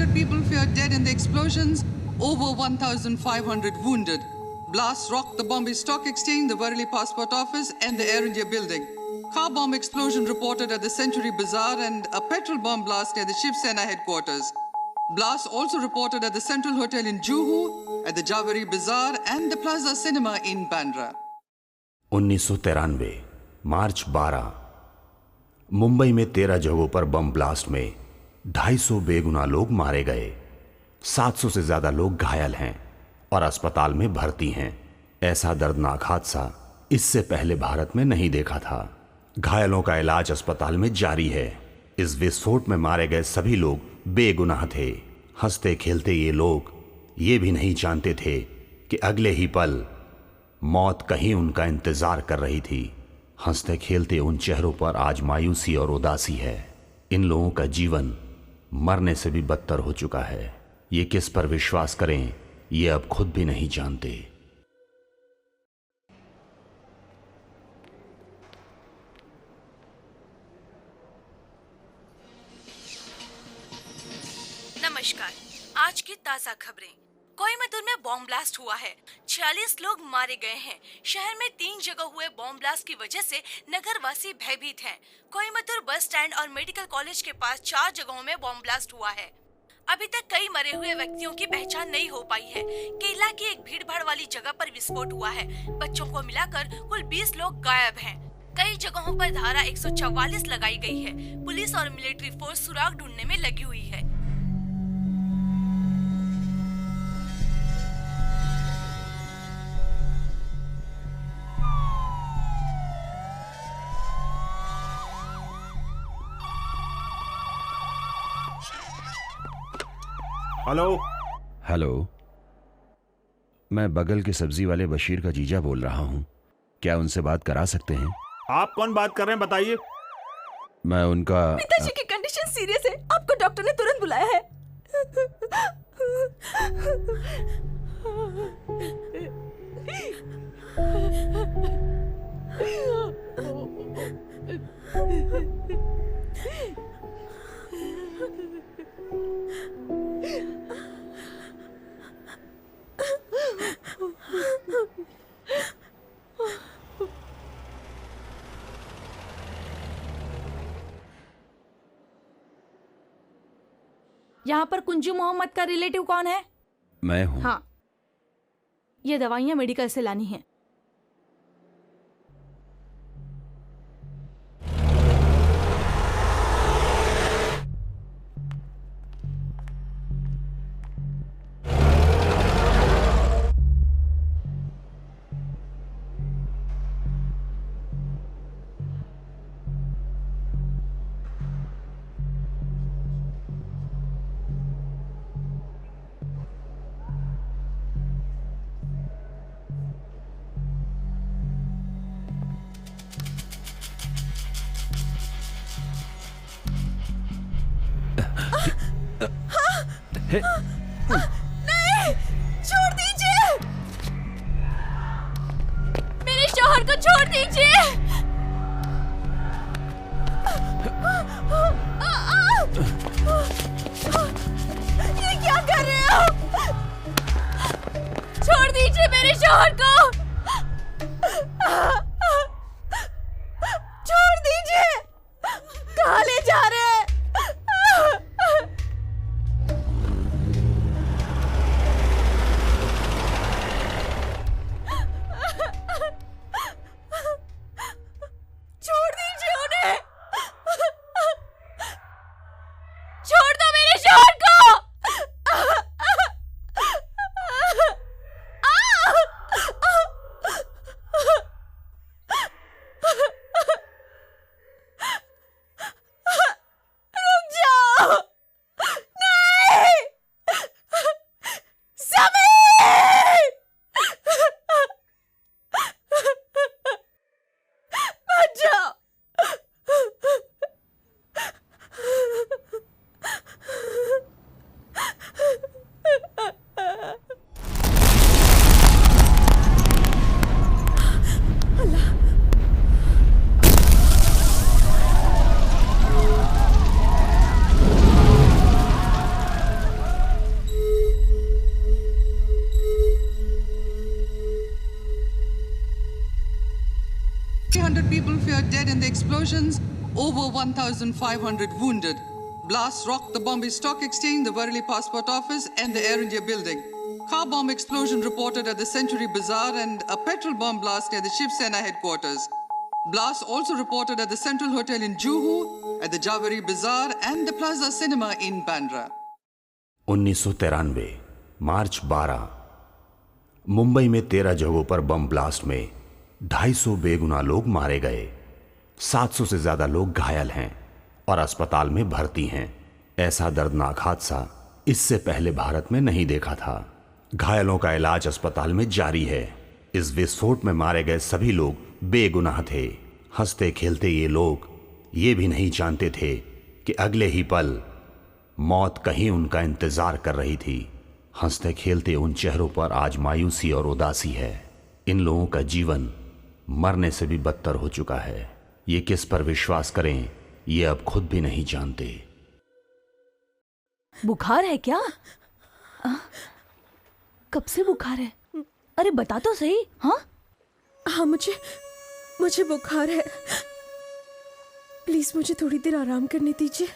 500 people feared dead in the explosions, over 1,500 wounded. Blasts rocked the Bombay Stock Exchange, the Worli Passport Office, and the Air India building. Car bomb explosion reported at the Century Bazaar and a petrol bomb blast near the Shiv Sena headquarters. Blasts also reported at the Central Hotel in Juhu, at the Javeri Bazaar, and the Plaza Cinema in Bandra. 1993 मार्च 12 मुंबई में 13 जगहों पर bomb blast में 250 बेगुनाह लोग मारे गए। 700 से ज्यादा लोग घायल हैं और अस्पताल में भर्ती हैं। ऐसा दर्दनाक हादसा इससे पहले भारत में नहीं देखा था। घायलों का इलाज अस्पताल में जारी है। इस विस्फोट में मारे गए सभी लोग बेगुनाह थे। हंसते खेलते ये लोग ये भी नहीं जानते थे कि अगले ही पल मौत कहीं उनका इंतजार कर रही थी। हंसते खेलते उन चेहरों पर आज मायूसी और उदासी है। इन लोगों का जीवन मरने से भी बदतर हो चुका है। ये किस पर विश्वास करें ये अब खुद भी नहीं जानते। नमस्कार, आज की ताजा खबरें। कोयम्बटूर में बॉम्ब ब्लास्ट हुआ है। 46 लोग मारे गए हैं। शहर में 3 जगह हुए बॉम्ब ब्लास्ट की वजह से नगरवासी भयभीत हैं। कोयम्बटूर बस स्टैंड और मेडिकल कॉलेज के पास 4 जगहों में बॉम्ब ब्लास्ट हुआ है। अभी तक कई मरे हुए व्यक्तियों की पहचान नहीं हो पाई है। केरला की एक भीड़भाड़ वाली जगह पर विस्फोट हुआ है। बच्चों को मिलाकर कुल 20 लोग गायब हैं। कई जगहों पर धारा 144 लगाई गई है। पुलिस और मिलिट्री फोर्स सुराग ढूंढने में लगी हुई है। हेलो हेलो, मैं बगल के सब्जी वाले बशीर का जीजा बोल रहा हूँ। क्या उनसे बात करा सकते हैं? आप कौन बात कर रहे हैं बताइए। मैं उनका पिताजी की कंडीशन सीरियस है। आपको डॉक्टर ने तुरंत बुलाया है। यहाँ पर कुंजू मोहम्मद का रिलेटिव कौन है? मैं हूँ। हाँ, ये दवाइयाँ मेडिकल से लानी है। नहीं, छोड़ दीजिए। मेरे शौहर को छोड़ दीजिए। ये क्या कर रहे हो? छोड़ दीजिए मेरे शौहर को। छोड़ दीजिए। कहाँ ले जा रहे हैं? छोड़ दीजिए उन्हें। छोड़ दो मेरे शौहर को। dead in the explosions, over 1,500 wounded. Blasts rocked the Bombay Stock Exchange, the Worli Passport Office, and the Air India building. Car bomb explosion reported at the Century Bazaar and a petrol bomb blast near the Shiv Sena headquarters. Blasts also reported at the Central Hotel in Juhu, at the Javeri Bazaar, and the Plaza Cinema in Bandra. 1993 मार्च 12 मुंबई में 13 जगहों पर bomb blast में 250 बेगुनाह लोग मारे गए। 700 से ज्यादा लोग घायल हैं और अस्पताल में भर्ती हैं। ऐसा दर्दनाक हादसा इससे पहले भारत में नहीं देखा था। घायलों का इलाज अस्पताल में जारी है। इस विस्फोट में मारे गए सभी लोग बेगुनाह थे। हंसते खेलते ये लोग ये भी नहीं जानते थे कि अगले ही पल मौत कहीं उनका इंतजार कर रही थी। हंसते खेलते उन चेहरों पर आज मायूसी और उदासी है। इन लोगों का जीवन मरने से भी बदतर हो चुका है। ये किस पर विश्वास करें ये अब खुद भी नहीं जानते। बुखार है क्या? कब से बुखार है? अरे बता तो सही। हाँ हाँ, मुझे बुखार है। प्लीज मुझे थोड़ी देर आराम करने दीजिए।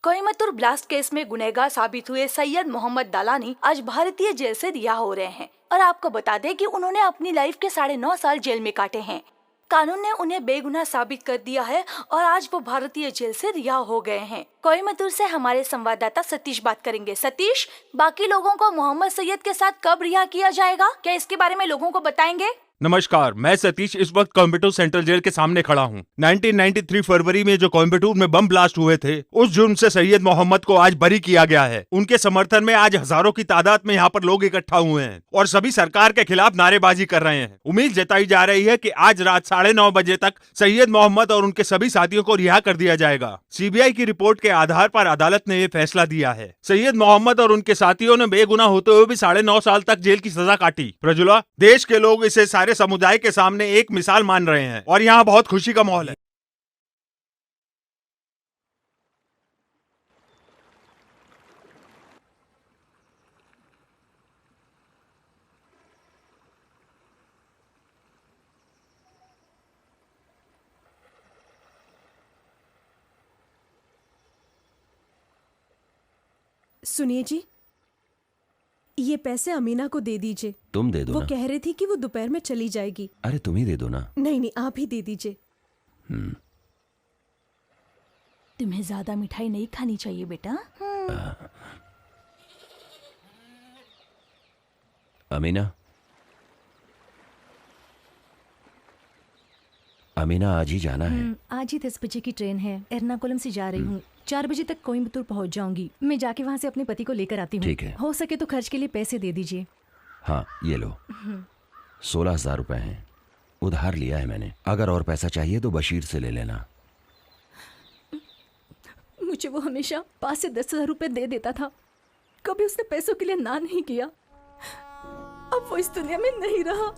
कोयम्बतूर ब्लास्ट केस में गुनहगार साबित हुए सैयद मोहम्मद दालानी आज भारतीय जेल से रिहा हो रहे हैं। और आपको बता दें कि उन्होंने अपनी लाइफ के 9.5 साल जेल में काटे हैं। कानून ने उन्हें बेगुनाह साबित कर दिया है और आज वो भारतीय जेल से रिहा हो गए हैं। कोयम्बतूर से हमारे संवाददाता सतीश बात करेंगे। सतीश, बाकी लोगों को मोहम्मद सैयद के साथ कब रिहा किया जाएगा, क्या इसके बारे में लोगों को बताएंगे? नमस्कार, मैं सतीश इस वक्त कोयम्बटूर सेंट्रल जेल के सामने खड़ा हूँ। 1993 फरवरी में जो कोयम्बटूर में बम ब्लास्ट हुए थे, उस जुर्म से सैयद मोहम्मद को आज बरी किया गया है। उनके समर्थन में आज हजारों की तादाद में यहाँ पर लोग इकट्ठा हुए हैं और सभी सरकार के खिलाफ नारेबाजी कर रहे हैं। उम्मीद जताई जा रही है कि आज रात 9:30 बजे तक सैयद मोहम्मद और उनके सभी साथियों को रिहा कर दिया जाएगा। सीबीआई की रिपोर्ट के आधार पर अदालत ने ये फैसला दिया है। सैयद मोहम्मद और उनके साथियों ने बेगुनाह होते हुए भी 9.5 साल तक जेल की सजा काटी। प्रजुला, देश के लोग इसे सारे समुदाय के सामने एक मिसाल मान रहे हैं और यहाँ बहुत खुशी का माहौल है। सुनिए जी, ये पैसे अमीना को दे दीजिए। तुम दे दो वो ना। कह रही थी कि वो दोपहर में चली जाएगी। अरे तुम ही दे दो ना। नहीं, आप ही दे दीजिए। तुम्हें ज्यादा मिठाई नहीं खानी चाहिए बेटा। अमीना आज ही जाना है। आज ही 10 बजे की ट्रेन है। एर्नाकुलम से जा रही हूँ। 4 बजे तक कोयम्बतूर पहुँच जाऊंगी। मैं जाके वहाँ से अपने पति को लेकर आती हूँ। ठीक है। हो सके तो खर्च के लिए पैसे दे दीजिए। हाँ ये लो, 16,000 रुपए हैं। उधार लिया है मैंने। अगर और पैसा चाहिए तो बशीर से ले लेना। मुझे वो हमेशा 5 से 10,000 रुपए दे देता था। कभी उसने पैसों के लिए ना नहीं किया। अब वो इस दुनिया में नहीं रहा।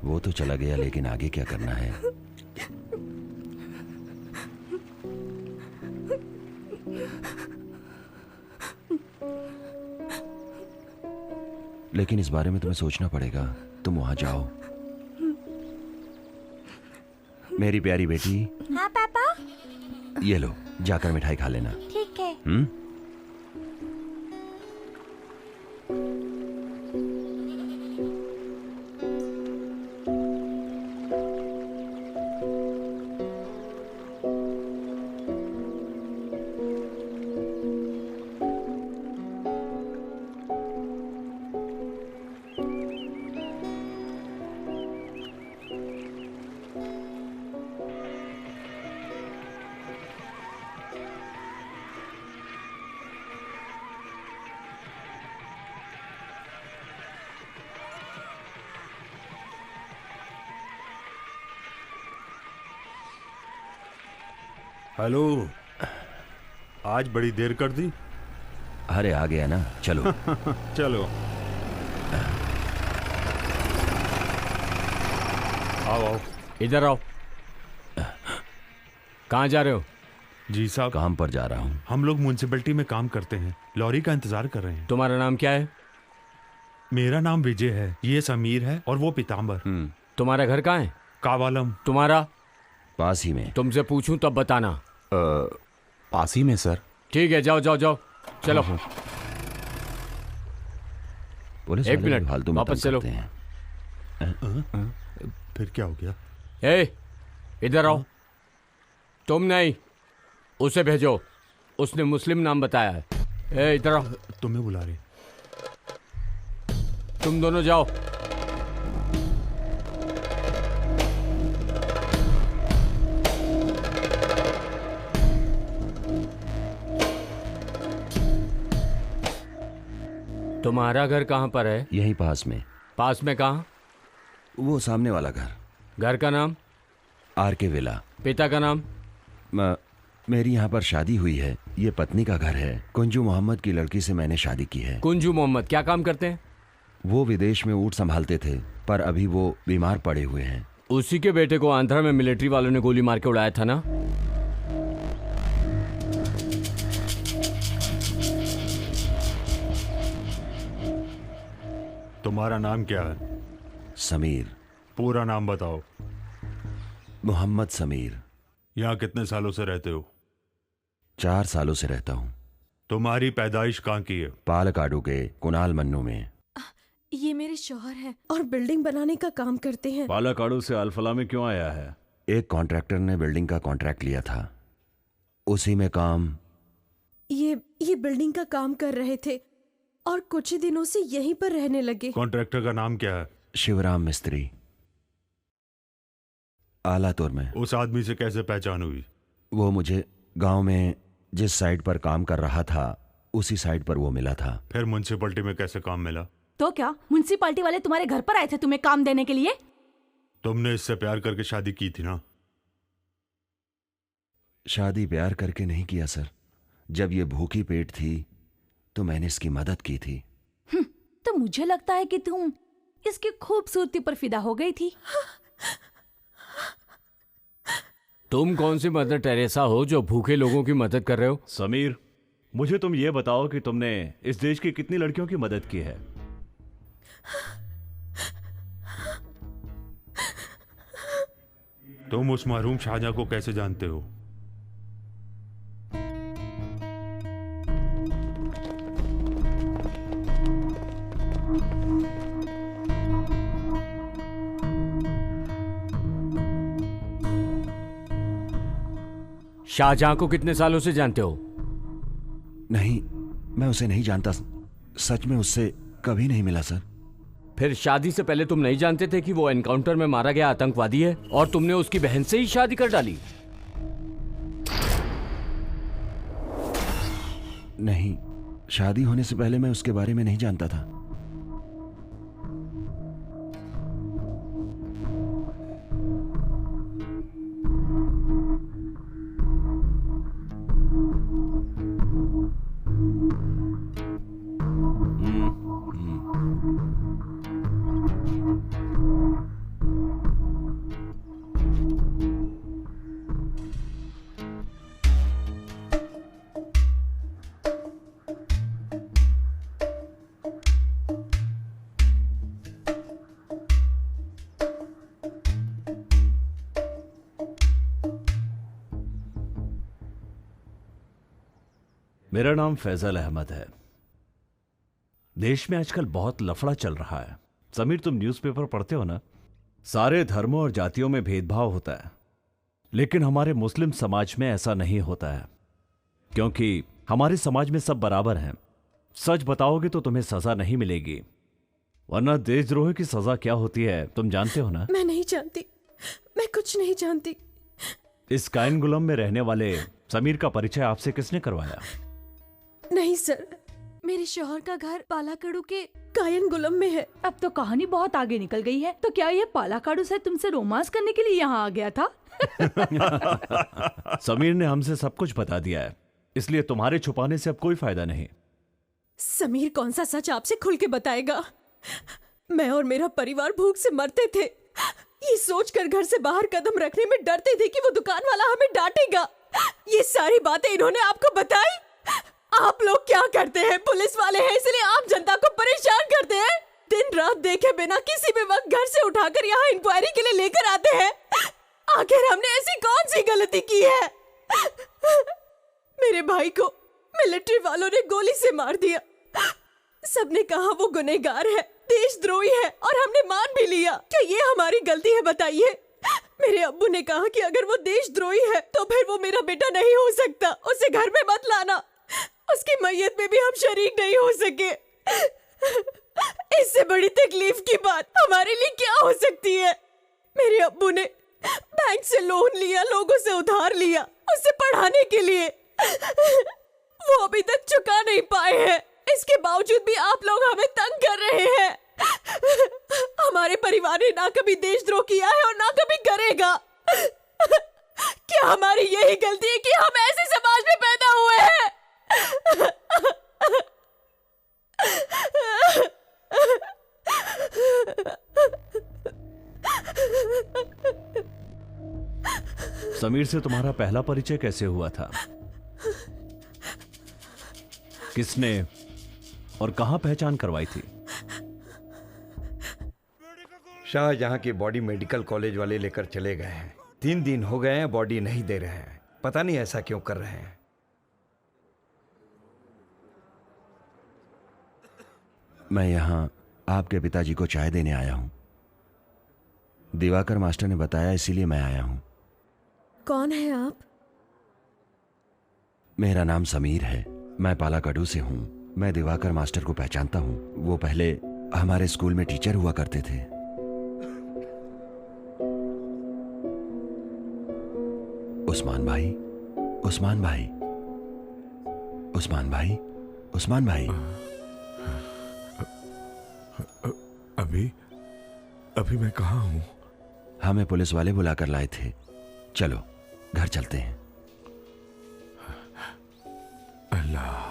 वो तो चला गया, लेकिन आगे क्या करना है? लेकिन इस बारे में तुम्हें सोचना पड़ेगा। तुम वहां जाओ। मेरी प्यारी बेटी। हाँ पापा। ये लो, जाकर मिठाई खा लेना। ठीक है। हेलो, आज बड़ी देर कर दी। अरे आ गया ना, चलो। चलो। आओ आओ। इधर आओ। कहाँ जा रहे हो? जी साहब, काम पर जा रहा हूँ। हम लोग म्यूनसिपैलिटी में काम करते हैं, लॉरी का इंतजार कर रहे हैं। तुम्हारा नाम क्या है? मेरा नाम विजय है, ये समीर है और वो पीताम्बर। तुम्हारा घर कहाँ है? कावालम। तुम्हारा? पास ही में। तुमसे पूछूं तब बताना। पास ही में सर। ठीक है, जाओ जाओ जाओ, चलो। पुलिस एक वाले मिनट, फालतू में वापस तंग चलो। करते हैं। फिर क्या हो गया? ए, इधर आओ। तुम नहीं, उसे भेजो, उसने मुस्लिम नाम बताया है। ए, इधर आओ। तुम्हें बुला रहे। तुम दोनों जाओ। तुम्हारा घर कहाँ पर है? यहीं पास में। पास में कहाँ? वो सामने वाला घर। घर का नाम? आर के विला। पिता का नाम? मेरी यहाँ पर शादी हुई है, ये पत्नी का घर है। कुंजू मोहम्मद की लड़की से मैंने शादी की है। कुंजू मोहम्मद क्या काम करते हैं? वो विदेश में ऊँट संभालते थे, पर अभी वो बीमार पड़े हुए हैं। उसी के बेटे को आंध्रा में मिलिट्री वालों ने गोली मार के उड़ाया था ना? तुम्हारा नाम क्या है? समीर। पूरा नाम बताओ। मोहम्मद समीर। यहाँ कितने सालों से रहते हो? 4 सालों से रहता हूँ। तुम्हारी पैदाइश कहाँ की है? पालकाडू के कुनाल मन्नू में। ये मेरे शौहर हैं और बिल्डिंग बनाने का काम करते हैं। पालाकाडू से अल्फला में क्यों आया है? एक कॉन्ट्रैक्टर ने बिल्डिंग का कॉन्ट्रैक्ट लिया था, उसी में काम। ये बिल्डिंग का काम कर रहे थे और कुछ ही दिनों से यहीं पर रहने लगे। कॉन्ट्रैक्टर का नाम क्या है? शिवराम मिस्त्री, आलातुर में। उस आदमी से कैसे पहचान हुई? वो मुझे गांव में जिस साइट पर काम कर रहा था उसी साइट पर वो मिला था। फिर म्यूनसिपैलिटी में कैसे काम मिला? तो क्या म्युनिसिपालिटी वाले तुम्हारे घर पर आए थे तुम्हें काम देने के लिए? तुमने इससे प्यार करके शादी की थी ना? शादी प्यार करके नहीं किया सर। जब ये भूखी पेट थी तो मैंने इसकी मदद की थी। तो मुझे लगता है कि तुम इसकी खूबसूरती पर फिदा हो गई थी। तुम कौन सी मदर टेरेसा हो जो भूखे लोगों की मदद कर रहे हो? समीर, मुझे तुम ये बताओ कि तुमने इस देश की कितनी लड़कियों की मदद की है? तुम उस मरहूम शाहजहां को कैसे जानते हो? शाहजहां को कितने सालों से जानते हो? नहीं, मैं उसे नहीं जानता। सच में उससे कभी नहीं मिला सर। फिर शादी से पहले तुम नहीं जानते थे कि वो एनकाउंटर में मारा गया आतंकवादी है और तुमने उसकी बहन से ही शादी कर डाली? नहीं, शादी होने से पहले मैं उसके बारे में नहीं जानता था। मेरा नाम फैजल अहमद है। देश में आजकल बहुत लफड़ा चल रहा है। समीर, तुम न्यूज़पेपर पढ़ते हो ना? सारे धर्मों और जातियों में भेदभाव होता है, लेकिन हमारे मुस्लिम समाज में ऐसा नहीं होता है, क्योंकि हमारे समाज में सब बराबर हैं। सच बताओगे तो तुम्हें सजा नहीं मिलेगी, वरना देशद्रोह की सजा क्या होती है तुम जानते हो ना? मैं नहीं जानती, मैं कुछ नहीं जानती। इस कायनगुलम में रहने वाले समीर का परिचय आपसे किसने करवाया? नहीं सर, मेरे शौहर का घर पालाकाडू के कायनगुलम में है। अब तो कहानी बहुत आगे निकल गई है। तो क्या ये पालाकाडू से तुमसे रोमांस करने के लिए यहाँ आ गया था? समीर ने हमसे सब कुछ बता दिया है, इसलिए तुम्हारे छुपाने से अब कोई फायदा नहीं। समीर कौन सा सच आपसे खुल के बताएगा? मैं और मेरा परिवार भूख से मरते थे, ये सोचकर घर से बाहर कदम रखने में डरते थे कि वो दुकान वाला हमें डांटेगा। ये सारी बातें इन्होंने आपको बताई? आप लोग क्या करते हैं? पुलिस वाले हैं इसलिए आम जनता को परेशान करते हैं। दिन रात देखे बिना किसी भी वक्त घर से उठाकर यहाँ इंक्वायरी के लिए लेकर आते हैं। आखिर हमने ऐसी कौन सी गलती की है? मेरे भाई को मिलिट्री वालों ने गोली से मार दिया। सबने कहा वो गुनहगार है, देशद्रोही है, और हमने मान भी लिया। क्या ये हमारी गलती है बताइए? मेरे अब्बू ने कहा कि अगर वो देशद्रोही है तो फिर वो मेरा बेटा नहीं हो सकता, उसे घर में मत लाना। उसकी मैयत में भी हम शरीक नहीं हो सके। इससे बड़ी तकलीफ की बात हमारे लिए क्या हो सकती है? मेरे अब्बू ने बैंक से लोन लिया, लोगों से उधार लिया उसे पढ़ाने के लिए। वो अभी तक चुका नहीं पाए हैं। इसके बावजूद भी आप लोग हमें तंग कर रहे हैं। हमारे परिवार ने ना कभी देशद्रोह किया है और ना कभी करेगा। क्या हमारी यही गलती है कि हम ऐसे समाज में पैदा हुए हैं? समीर से तुम्हारा पहला परिचय कैसे हुआ था? किसने और कहां पहचान करवाई थी? शाहजहां की बॉडी मेडिकल कॉलेज वाले लेकर चले गए हैं। 3 दिन हो गए हैं, बॉडी नहीं दे रहे हैं। पता नहीं ऐसा क्यों कर रहे हैं। मैं यहाँ आपके पिताजी को चाय देने आया हूँ। दिवाकर मास्टर ने बताया इसीलिए मैं आया हूँ। कौन है आप? मेरा नाम समीर है। मैं पालाकाडू से हूँ। मैं दिवाकर मास्टर को पहचानता हूँ। वो पहले हमारे स्कूल में टीचर हुआ करते थे। उस्मान भाई, उस्मान भाई, उस्मान भाई, उस्मान भाई। अभी मैं कहाँ हूँ? हमें पुलिस वाले बुलाकर लाए थे। चलो घर चलते हैं। अल्लाह।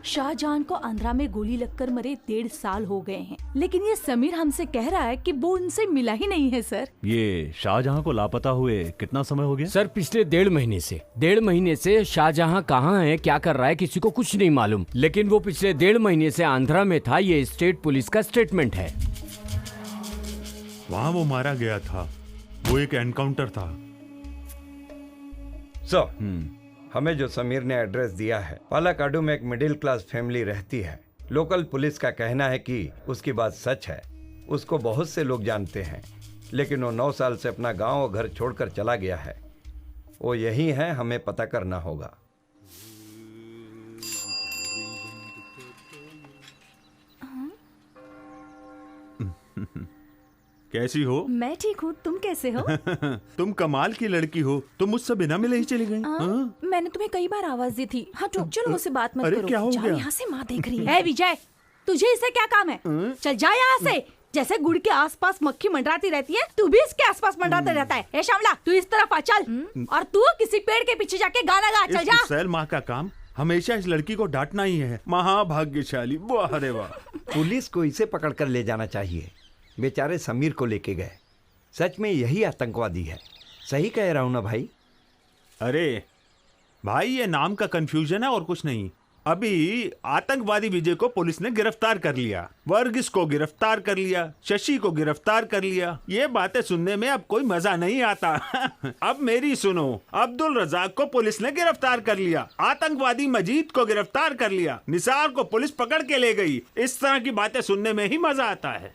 शाहजहां को आंध्रा में गोली लगकर मरे 1.5 साल हो गए हैं, लेकिन ये समीर हमसे कह रहा है कि वो उनसे मिला ही नहीं है सर। ये शाहजहां को लापता हुए कितना समय हो गया? सर पिछले 1.5 महीने से। 1.5 महीने से शाहजहां कहाँ है, क्या कर रहा है, किसी को कुछ नहीं मालूम। लेकिन वो पिछले 1.5 महीने से आंध्रा में था। ये स्टेट पुलिस का स्टेटमेंट है। वहां वो मारा गया था। वो एक एनकाउंटर था। हमें जो समीर ने एड्रेस दिया है, पालाकाडू में एक मिडिल क्लास फैमिली रहती है। लोकल पुलिस का कहना है कि उसकी बात सच है। उसको बहुत से लोग जानते हैं, लेकिन वो 9 साल से अपना गांव और घर छोड़कर चला गया है। वो यही है, हमें पता करना होगा। कैसी हो? मैं ठीक हूँ, तुम कैसे हो? तुम कमाल की लड़की हो। तुम मुझसे बिना मिले ही चली गई। मैंने तुम्हें कई बार आवाज दी थी। हाँ तो चलो मुझसे बात मत अरे करो। क्या हो जाओ गया? यहाँ से, माँ देख रही है। विजय, तुझे इससे क्या काम है? चल जा यहाँ से। जैसे गुड़ के आसपास मक्खी मंडराती रहती है, तू भी इसके आसपास मंडराता रहता है। ए श्यामला, तू इस तरफ आ चल। और तू किसी पेड़ के पीछे जाके गाना गा। चल जा। सैलमा का काम हमेशा इस लड़की को डांटना ही है। महाभाग्यशाली। वाह रे वाह। पुलिस को इसे पकड़ कर ले जाना चाहिए। बेचारे समीर को लेके गए। सच में यही आतंकवादी है। सही कह रहा हूं ना भाई? अरे भाई, ये नाम का कंफ्यूजन है और कुछ नहीं। अभी आतंकवादी विजय को पुलिस ने गिरफ्तार कर लिया, वर्गीस को गिरफ्तार कर लिया, शशि को गिरफ्तार कर लिया। ये बातें सुनने में अब कोई मजा नहीं आता। अब मेरी सुनो, अब्दुल रजाक को पुलिस ने गिरफ्तार कर लिया, आतंकवादी मजीद को गिरफ्तार कर लिया, निसार को पुलिस पकड़ के ले गई। इस तरह की बातें सुनने में ही मजा आता है।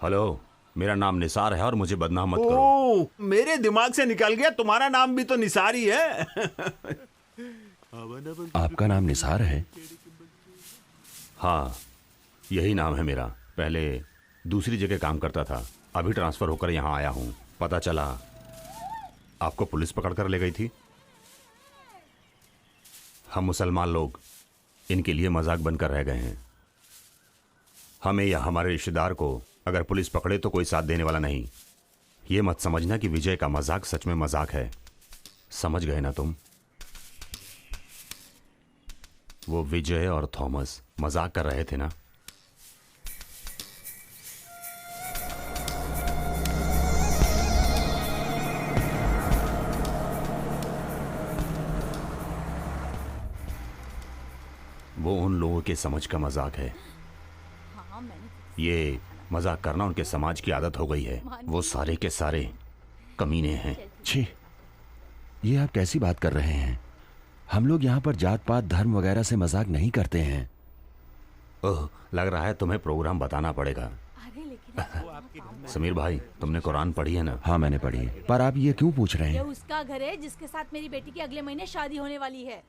हेलो, मेरा नाम निसार है और मुझे बदनाम मत करो। ओह, मेरे दिमाग से निकल गया, तुम्हारा नाम भी तो निसार ही है। आपका नाम निसार है? हाँ, यही नाम है मेरा। पहले दूसरी जगह काम करता था, अभी ट्रांसफर होकर यहाँ आया हूँ। पता चला आपको पुलिस पकड़ कर ले गई थी? हम मुसलमान लोग इनके लिए मजाक बनकर रह गए हैं। हमें या हमारे रिश्तेदार को अगर पुलिस पकड़े तो कोई साथ देने वाला नहीं। ये मत समझना कि विजय का मजाक सच में मजाक है। समझ गए ना तुम? वो विजय और थॉमस मजाक कर रहे थे ना? वो उन लोगों के समझ का मजाक है। ये मजाक करना उनके समाज की आदत हो गई है। वो सारे के सारे कमीने हैं। छी, ये आप कैसी बात कर रहे हैं? हम लोग यहाँ पर जात पात धर्म वगैरह से मजाक नहीं करते हैं। ओह, लग रहा है तुम्हें प्रोग्राम बताना पड़ेगा। समीर भाई, तुमने कुरान पढ़ी है ना? हाँ, मैंने पढ़ी है। पर आप ये क्यों पूछ रहे ये हैं? उसका घर है जिसके साथ मेरी बेटी की अगले महीने शादी होने वाली है।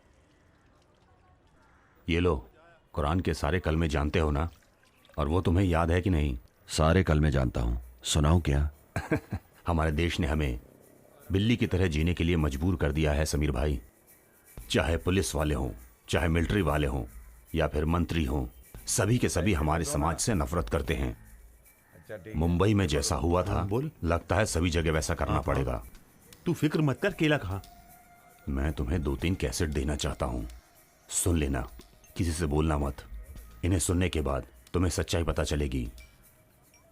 ये लो, कुरान के सारे कलमे जानते हो ना? और वो तुम्हें याद है कि नहीं? सारे कलमे जानता हूँ। सुनाऊं क्या? हमारे देश ने हमें बिल्ली की तरह जीने के लिए मजबूर कर दिया है समीर भाई। चाहे पुलिस वाले हों, चाहे मिलिट्री वाले हों, या फिर मंत्री हों, सभी के सभी हमारे समाज से नफरत करते हैं। मुंबई में जैसा हुआ था, लगता है सभी जगह वैसा करना पड़ेगा। तू फिक्र मत कर, केला खा। मैं तुम्हें 2-3 कैसेट देना चाहता हूँ, सुन लेना। किसी से बोलना मत। इन्हें सुनने के बाद तुम्हें सच्चाई पता चलेगी।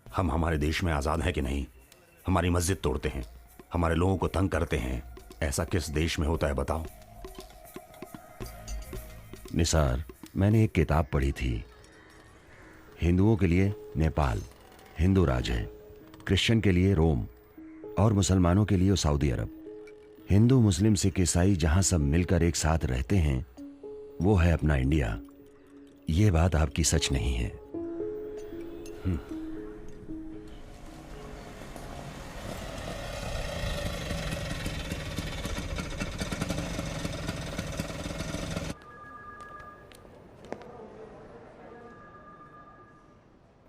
हम हमारे देश में आज़ाद हैं कि नहीं। हमारी मस्जिद तोड़ते हैं, हमारे लोगों को तंग करते हैं। ऐसा किस देश में होता है बताओ? निसार, मैंने एक किताब पढ़ी थी। हिंदुओं के लिए नेपाल हिंदू राज है, क्रिश्चियन के लिए रोम और मुसलमानों के लिए सऊदी अरब। हिंदू मुस्लिम सिख ईसाई जहां सब मिलकर एक साथ रहते हैं, वो है अपना इंडिया। ये बात आपकी सच नहीं है।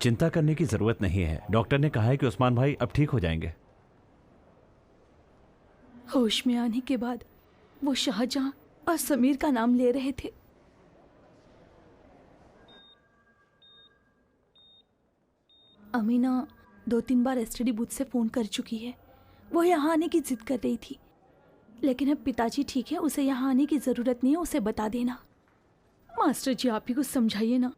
चिंता करने की जरूरत नहीं है। डॉक्टर ने कहा है कि उस्मान भाई अब ठीक हो जाएंगे। होश में आने के बाद वो शाहजहां और समीर का नाम ले रहे थे। अमीना 2-3 बार एसटीडी बूथ से फोन कर चुकी है। वो यहाँ आने की जिद कर रही थी, लेकिन अब पिताजी ठीक है, उसे यहाँ आने की जरूरत नहीं है। उसे बता देना। मास्टर जी, आप ही कुछ समझाइए ना।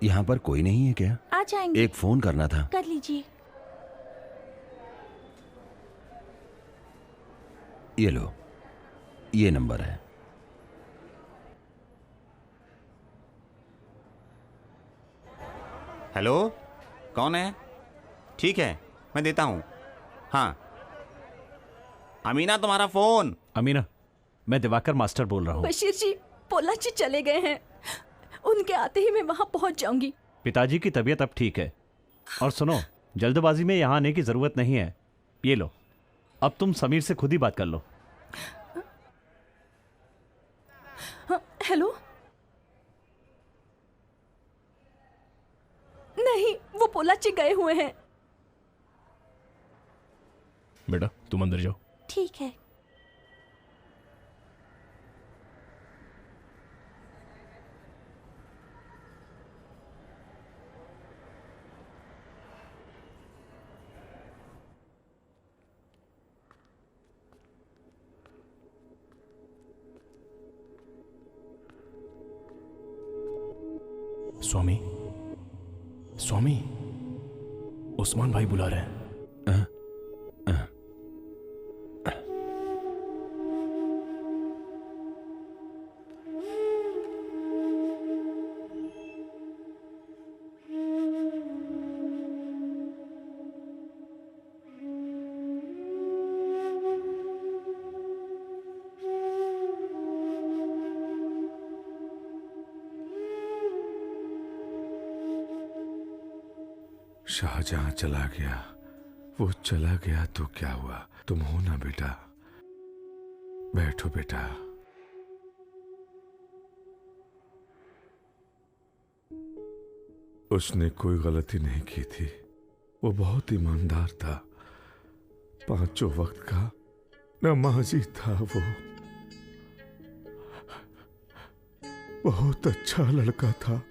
यहाँ पर कोई नहीं है क्या? आ जाएंगे। एक फोन करना था। कर लीजिए। ये लो, ये नंबर है। हेलो, कौन है? ठीक है, मैं देता हूँ। हाँ, अमीना, तुम्हारा फोन। अमीना, मैं दिवाकर मास्टर बोल रहा हूँ। बशीर जी, पोलाची चले गए हैं। उनके आते ही मैं वहां पहुंच जाऊंगी। पिताजी की तबीयत अब ठीक है। और सुनो, जल्दबाजी में यहाँ आने की जरूरत नहीं है। ये लो, अब तुम समीर से खुद ही बात कर लो। हेलो? नहीं, वो पोलाची गए हुए हैं। बेटा, तुम अंदर जाओ। ठीक है। स्वामी, स्वामी, उस्मान भाई बुला रहे हैं। शाहजहां चला गया। वो चला गया तो क्या हुआ? तुम हो ना बेटा? बैठो बेटा। उसने कोई गलती नहीं की थी। वो बहुत ईमानदार था, 5 वक्त का नमाजी था। वो बहुत अच्छा लड़का था,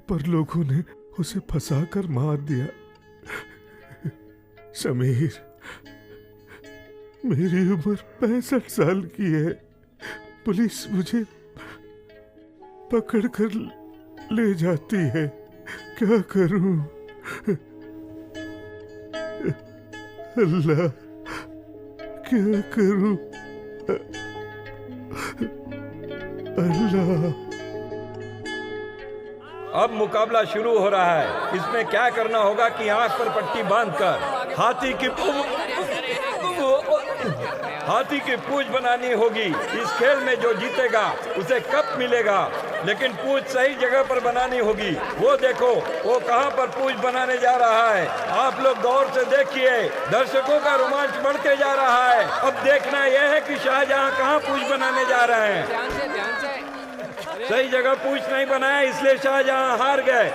पर लोगों ने उसे फंसाकर मार दिया। समीर, मेरी उम्र 65 साल की है। पुलिस मुझे पकड़कर ले जाती है, क्या करूं? अल्लाह, क्या करूं? अल्लाह। अब मुकाबला शुरू हो रहा है। इसमें क्या करना होगा कि आंख पर पट्टी बांधकर हाथी की पूंछ बनानी होगी। इस खेल में जो जीतेगा उसे कप मिलेगा, लेकिन पूंछ सही जगह पर बनानी होगी। वो देखो, वो कहां पर पूंछ बनाने जा रहा है। आप लोग गौर से देखिए, दर्शकों का रोमांच बढ़ते जा रहा है। अब देखना यह है कि शाहजहां कहां पूंछ बनाने जा रहे हैं। सही जगह पूंछ नहीं बनाया, इसलिए शाहजहां हार गए।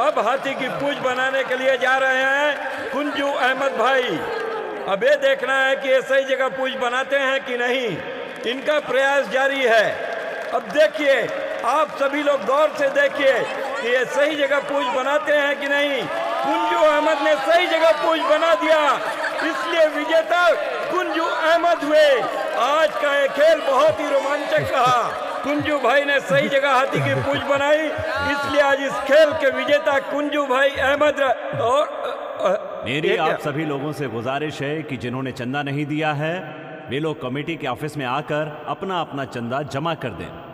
अब हाथी की पूंछ बनाने के लिए जा रहे हैं कुंजू अहमद भाई। अब ये देखना है कि ये सही जगह पूंछ बनाते हैं कि नहीं। इनका प्रयास जारी है। अब देखिए, आप सभी लोग गौर से देखिए कि ये सही जगह पूंछ बनाते हैं कि नहीं। कुंजू अहमद ने सही जगह पूंछ बना दिया, इसलिए विजेता कुंजू अहमद हुए। आज का ये खेल बहुत ही रोमांचक रहा। कुंजू भाई ने सही जगह हाथी की पूंछ बनाई, इसलिए आज इस खेल के विजेता कुंजू भाई अहमद। और मेरी आप सभी लोगों से गुजारिश है कि जिन्होंने चंदा नहीं दिया है, वे लोग कमेटी के ऑफिस में आकर अपना अपना चंदा जमा कर दें।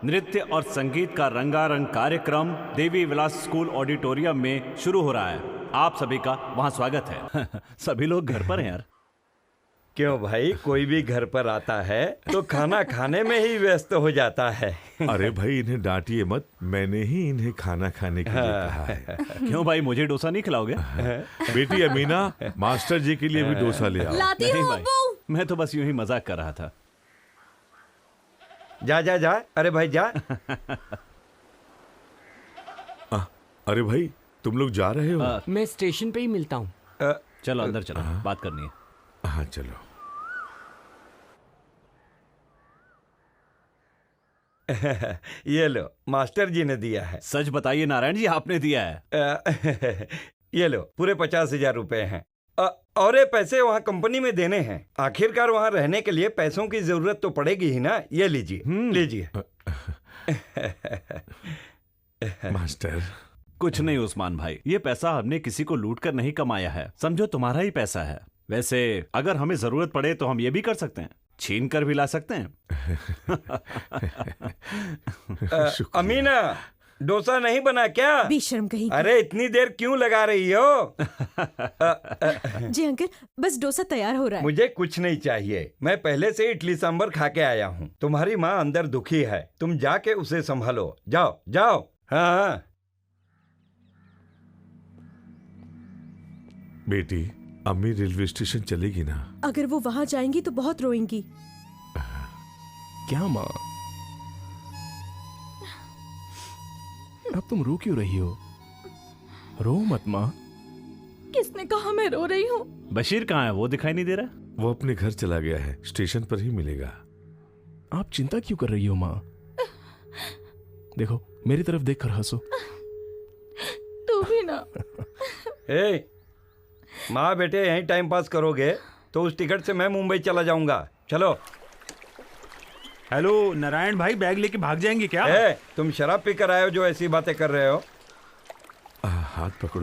नृत्य और संगीत का रंगारंग कार्यक्रम देवी विलास स्कूल ऑडिटोरियम में शुरू हो रहा है। आप सभी का वहां स्वागत है। सभी लोग घर पर हैं यार। क्यों भाई, कोई भी घर पर आता है तो खाना खाने में ही व्यस्त हो जाता है। अरे भाई, इन्हें डांटिए मत, मैंने ही इन्हें खाना खाने के लिए कहा है। क्यों भाई, मुझे डोसा नहीं खिलाओगे? बेटी अमीना, मास्टर जी के लिए भी डोसा ले आओ। लाती हूँ अब्बू। मैं तो बस यूं ही मजाक कर रहा था। जा जा जा, अरे भाई जा। अरे भाई, तुम लोग जा रहे हो? मैं स्टेशन पे ही मिलता हूँ। चलो अंदर चलो, बात करनी है। हाँ चलो। ये लो, मास्टर जी ने दिया है। सच बताइए नारायण जी, आपने दिया है? ये लो, पूरे 50,000 रुपए हैं। और ये पैसे वहाँ कंपनी में देने हैं। आखिरकार वहाँ रहने के लिए पैसों की जरूरत तो पड़ेगी ही ना। ये लीजिए, लीजिए। मास्टर, कुछ नहीं उस्मान भाई, ये पैसा हमने किसी को लूट कर नहीं कमाया है। समझो तुम्हारा ही पैसा है। वैसे अगर हमें जरूरत पड़े तो हम ये भी कर सकते हैं, छीन कर भी ला सकते हैं। अमीना, डोसा नहीं बना क्या? बेशर्म कहीं की। अरे इतनी देर क्यों लगा रही हो? जी अंकल, बस डोसा तैयार हो रहा है। मुझे कुछ नहीं चाहिए, मैं पहले से इडली सांभर खा के आया हूँ। तुम्हारी माँ अंदर दुखी है, तुम जाके उसे संभालो। जाओ जाओ। हाँ बेटी, अम्मी रेलवे स्टेशन चलेगी ना? अगर वो वहाँ जाएंगी तो बहुत रोएंगी। क्या माँ, अब तुम रो क्यों रही हो? रो मत माँ। किसने कहा मैं रो रही हूँ? बशीर कहाँ है? वो दिखाई नहीं दे रहा। वो अपने घर चला गया है, स्टेशन पर ही मिलेगा। आप चिंता क्यों कर रही हो माँ? देखो, मेरी तरफ देखकर हंसो। तू भी ना। ए, माँ बेटे यहीं टाइम पास करोगे तो उस टिकट से मैं मुंबई चला जाऊंगा। चलो। हेलो नारायण भाई, बैग लेके भाग जाएंगे क्या? तुम शराब पीकर आए हो जो ऐसी बातें कर रहे हो? हाथ पकड़ो।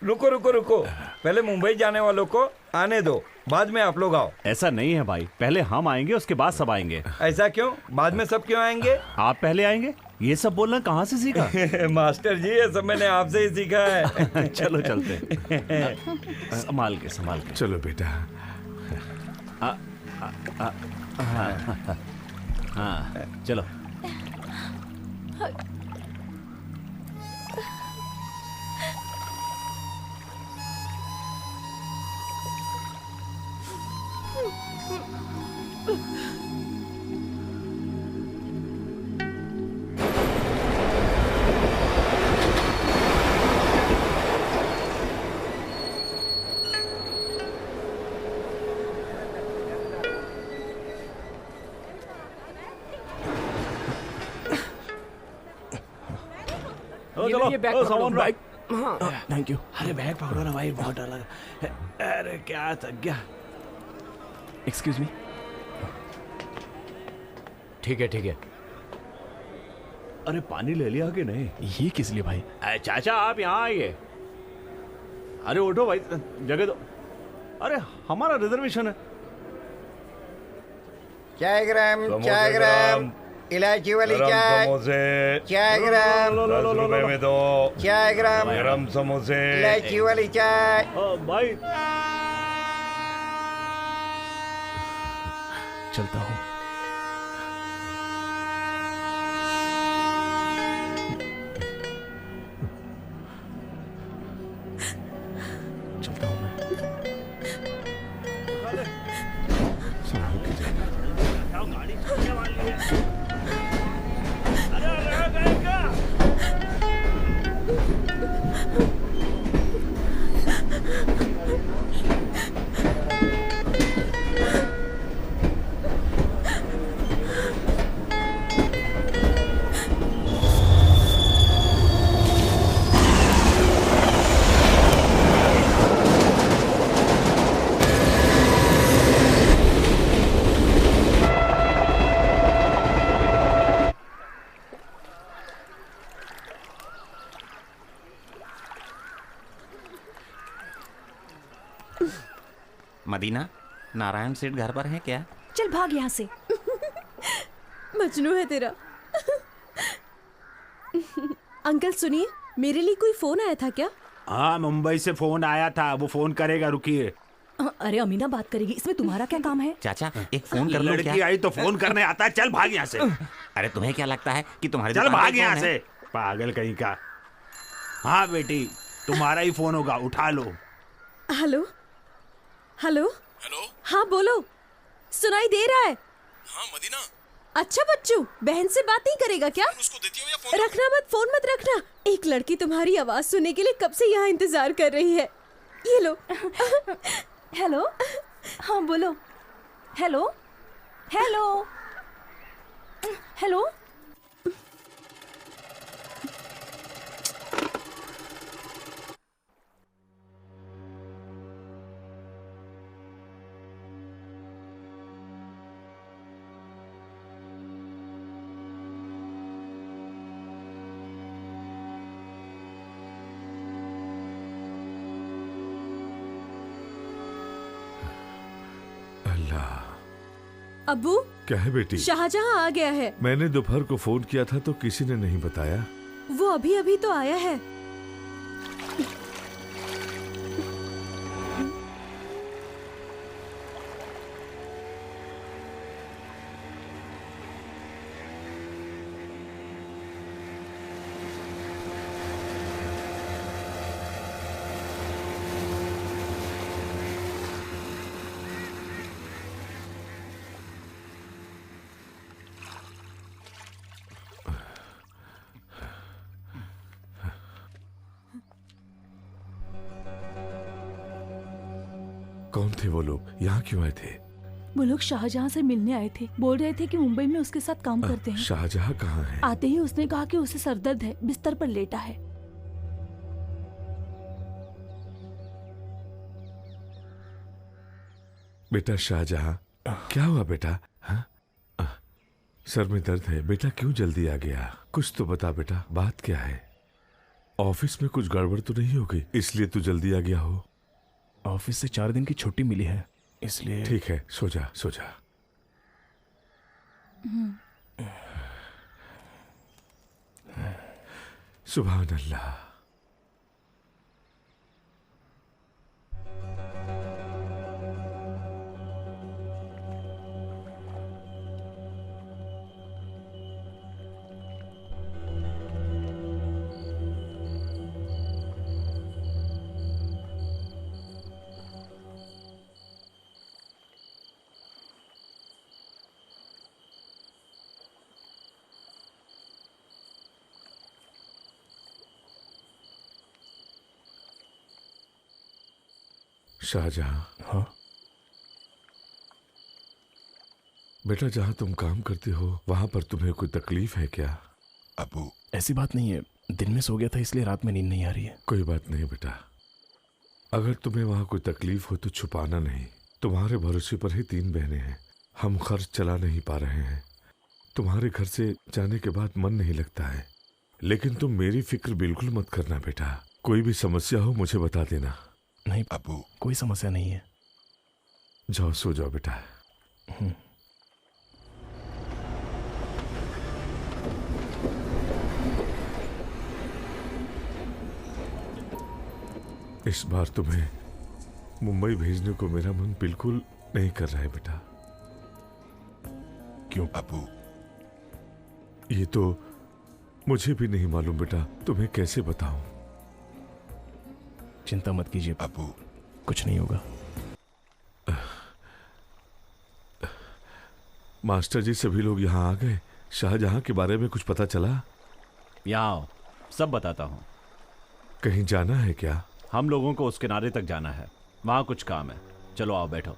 रुको रुको रुको, पहले मुंबई जाने वालों को आने दो, बाद में आप लोग आओ। ऐसा नहीं है भाई, पहले हम आएंगे उसके बाद सब आएंगे। ऐसा क्यों? बाद में सब क्यों आएंगे? आप पहले आएंगे? ये सब बोलना कहाँ से सीखा? मास्टर जी, ये सब मैंने आपसे ही सीखा है। चलो चलते। संभाल के संभाल के। चलो बेटा। हाँ चलो। चलो, ये बैग ओ, पकड़ो, सामान बैग। हाँ थैंक यू। अरे बैग पकड़ो ना भाई, बहुत डर लगा। अरे क्या थक गया। Excuse me. ठीक है ठीक है। अरे पानी ले लिया कि नहीं? ये किस लिए भाई? अरे चाचा आप यहाँ आइए। अरे उठो भाई, जगह दो। अरे हमारा रिजर्वेशन है। चाय ग्राम इलायची वाली चाय, चाय ग्राम 10 रुपए में दो। चाय ग्राम गरम समोसे, इलायची वाली चाय। भाई चलता हूँ। चलता हूँ मैं। संभाल के जाना। गाड़ी चलने वाली है। अरे रह गए क्या? मदीना, नारायण सेठ घर पर है क्या? चल भाग यहाँ से। मजनू है तेरा। अंकल सुनिए, मेरे लिए कोई फोन आया था क्या? हाँ, मुंबई से फोन आया था, वो फोन करेगा, रुकिए। अरे अमीना बात करेगी, इसमें तुम्हारा क्या काम है? चाचा एक फोन कर लो लड़की क्या? आई तो फोन करने आता है, चल भाग यहाँ से। अरे तुम्हें क्या लगता है कि तुम्हारे चल दुकान भाग पे यहाँ फोन है? से, पागल कहीं का। हाँ बेटी, तुम्हारा ही फोन होगा, उठा लो। Hello hello hello. हाँ बोलो, सुनाई दे रहा है। हाँ मदीना। अच्छा बच्चू, बहन से बात नहीं करेगा क्या? उसको देती हो या फोन? रखना मत, फोन मत रखना। एक लड़की तुम्हारी आवाज सुनने के लिए कब से यहाँ इंतजार कर रही है। ये लो। हेलो। हाँ बोलो। Hello hello hello. अल्लाह। अब्बू, क्या है बेटी? शाहजहां आ गया है। मैंने दोपहर को फोन किया था तो किसी ने नहीं बताया। वो अभी अभी तो आया है। कौन थे वो लोग? यहाँ क्यों आए थे? वो लोग शाहजहां से मिलने आए थे, बोल रहे थे कि मुंबई में उसके साथ काम करते हैं। शाहजहां कहाँ है? आते ही उसने कहा कि उसे सरदर्द है, बिस्तर पर लेटा है। बेटा शाहजहां, क्या हुआ बेटा? हाँ? सर में दर्द है बेटा, क्यों जल्दी आ गया? कुछ तो बता बेटा, बात क्या है? ऑफिस में कुछ गड़बड़ तो नहीं हो गई इसलिए तू जल्दी आ गया हो? ऑफिस से 4 दिन की छुट्टी मिली है इसलिए। ठीक है, सो जा सो जा। सुभान अल्लाह। शाहजहां। हाँ बेटा, जहाँ तुम काम करते हो वहां पर तुम्हें कोई तकलीफ है क्या? अबू, ऐसी बात नहीं है, दिन में सो गया था इसलिए रात में नींद नहीं आ रही है। कोई बात नहीं बेटा, अगर तुम्हें वहां कोई तकलीफ हो तो छुपाना नहीं। तुम्हारे भरोसे पर ही 3 बहनें हैं, हम खर्च चला नहीं पा रहे हैं। तुम्हारे घर से जाने के बाद मन नहीं लगता है, लेकिन तुम मेरी फिक्र बिल्कुल मत करना बेटा। कोई भी समस्या हो मुझे बता देना। नहीं बाबू, कोई समस्या नहीं है। जाओ सो जाओ बेटा। इस बार तुम्हें मुंबई भेजने को मेरा मन बिल्कुल नहीं कर रहा है बेटा। क्यों बाबू? ये तो मुझे भी नहीं मालूम बेटा, तुम्हें कैसे बताऊं। चिंता मत कीजिए बाबू, कुछ नहीं होगा। मास्टर जी, सभी लोग यहाँ आ गए? शाहजहां के बारे में कुछ पता चला? यहाँ आओ, सब बताता हूँ। कहीं जाना है क्या? हम लोगों को उस किनारे तक जाना है, वहां कुछ काम है। चलो आओ बैठो।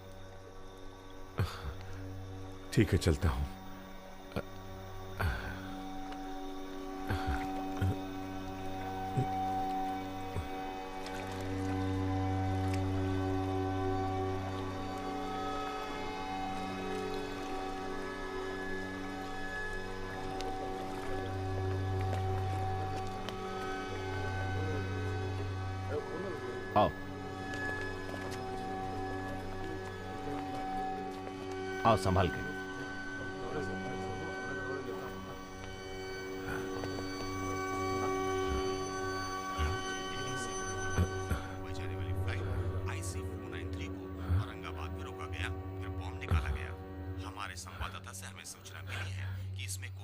ठीक है, चलता हूँ। आओ आओ, संभाल के।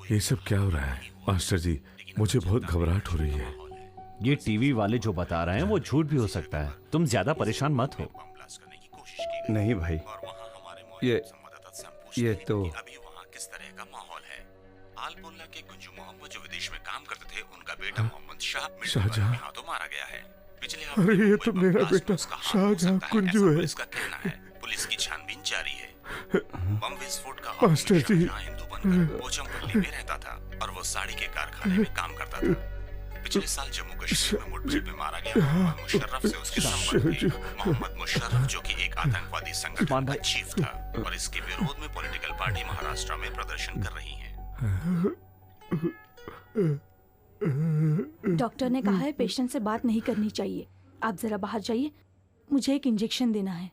ये सब क्या हो रहा है मास्टर जी? मुझे बहुत घबराहट हो रही है। ये टीवी वाले जो बता रहे हैं वो झूठ भी हो सकता है। तुम ज्यादा परेशान मत हो। नहीं भाई, ये तो अभी वहाँ किस तरह का माहौल है। आलपुल्ला के गुंजू मोहम्मद जो विदेश में काम करते थे, उनका बेटा मोहम्मद शाहजहां हाथों मारा गया है। पिछले हफ्ते अरे ये तो मेरा बेटा शाहजहां कुंजू है। पुलिस का कहना है। पुलिस की छानबीन जारी है। बम विस्फोट का मास्टर जी, हिंदू बनकर पोचमपल्ली में रहता था और वो साड़ी के कारखाने में काम करता था। पिछले साल जम्मू कश्मीर में मुठभेड़ में मारा गया मोहम्मद मुशर्रफ से उसके संबंध थे। मोहम्मद मुशर्रफ जो कि एक आतंकवादी संगठन का चीफ था और इसके विरोध में पॉलिटिकल पार्टी महाराष्ट्र में प्रदर्शन कर रही है। डॉक्टर ने कहा है पेशेंट से बात नहीं करनी चाहिए। आप जरा बाहर जाइए, मुझे एक इंजेक्शन देना है।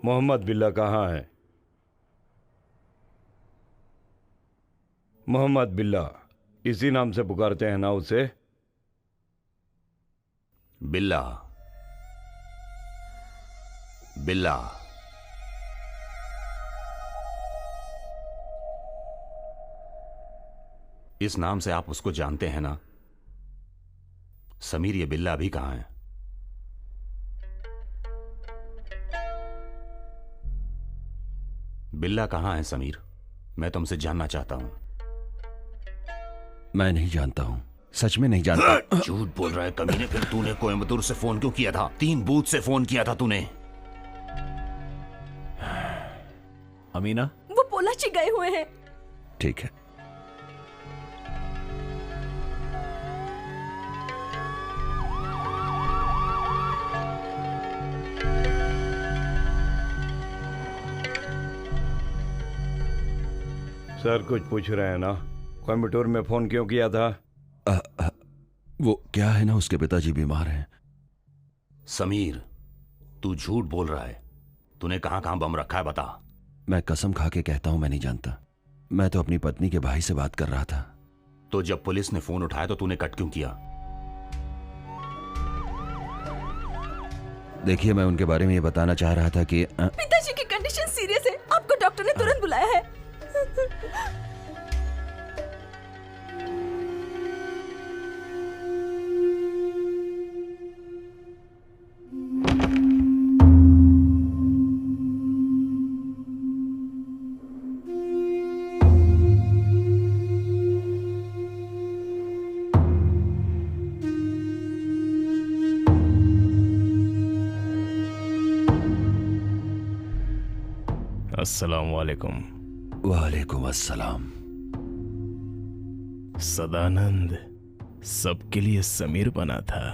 मोहम्मद बिल्ला कहाँ है? मोहम्मद बिल्ला, इसी नाम से पुकारते हैं ना उसे? बिल्ला, बिल्ला। इस नाम से आप उसको जानते हैं ना? समीर, ये बिल्ला अभी कहां है? बिल्ला कहां है समीर? मैं तुमसे जानना चाहता हूं। मैं नहीं जानता हूं, सच में नहीं जानता। झूठ बोल रहा है कमीने। फिर तूने कोयम्बतूर से फोन क्यों किया था? 3 बूथ से फोन किया था तूने। अमीना, वो पोलाची गए हुए हैं। ठीक है। सर कुछ पूछ रहे हैं ना? कोयम्बटूर में फोन क्यों किया था? वो क्या है ना, उसके पिताजी बीमार हैं। समीर, तू झूठ बोल रहा है। तूने कहां कहां बम रखा है, बता। मैं कसम खा के कहता हूं मैं नहीं जानता। मैं तो अपनी पत्नी के भाई से बात कर रहा था। तो जब पुलिस ने फोन उठाया तो तूने कट क्यों किया? देखिए, मैं उनके बारे में ये बताना चाह रहा था कि पिताजी की कंडीशन सीरियस है। आपको डॉक्टर ने तुरंत बुलाया है। अस्सलाम वालेकुम। वालेकुम अस्सलाम। सदानंद सबके लिए समीर बना था।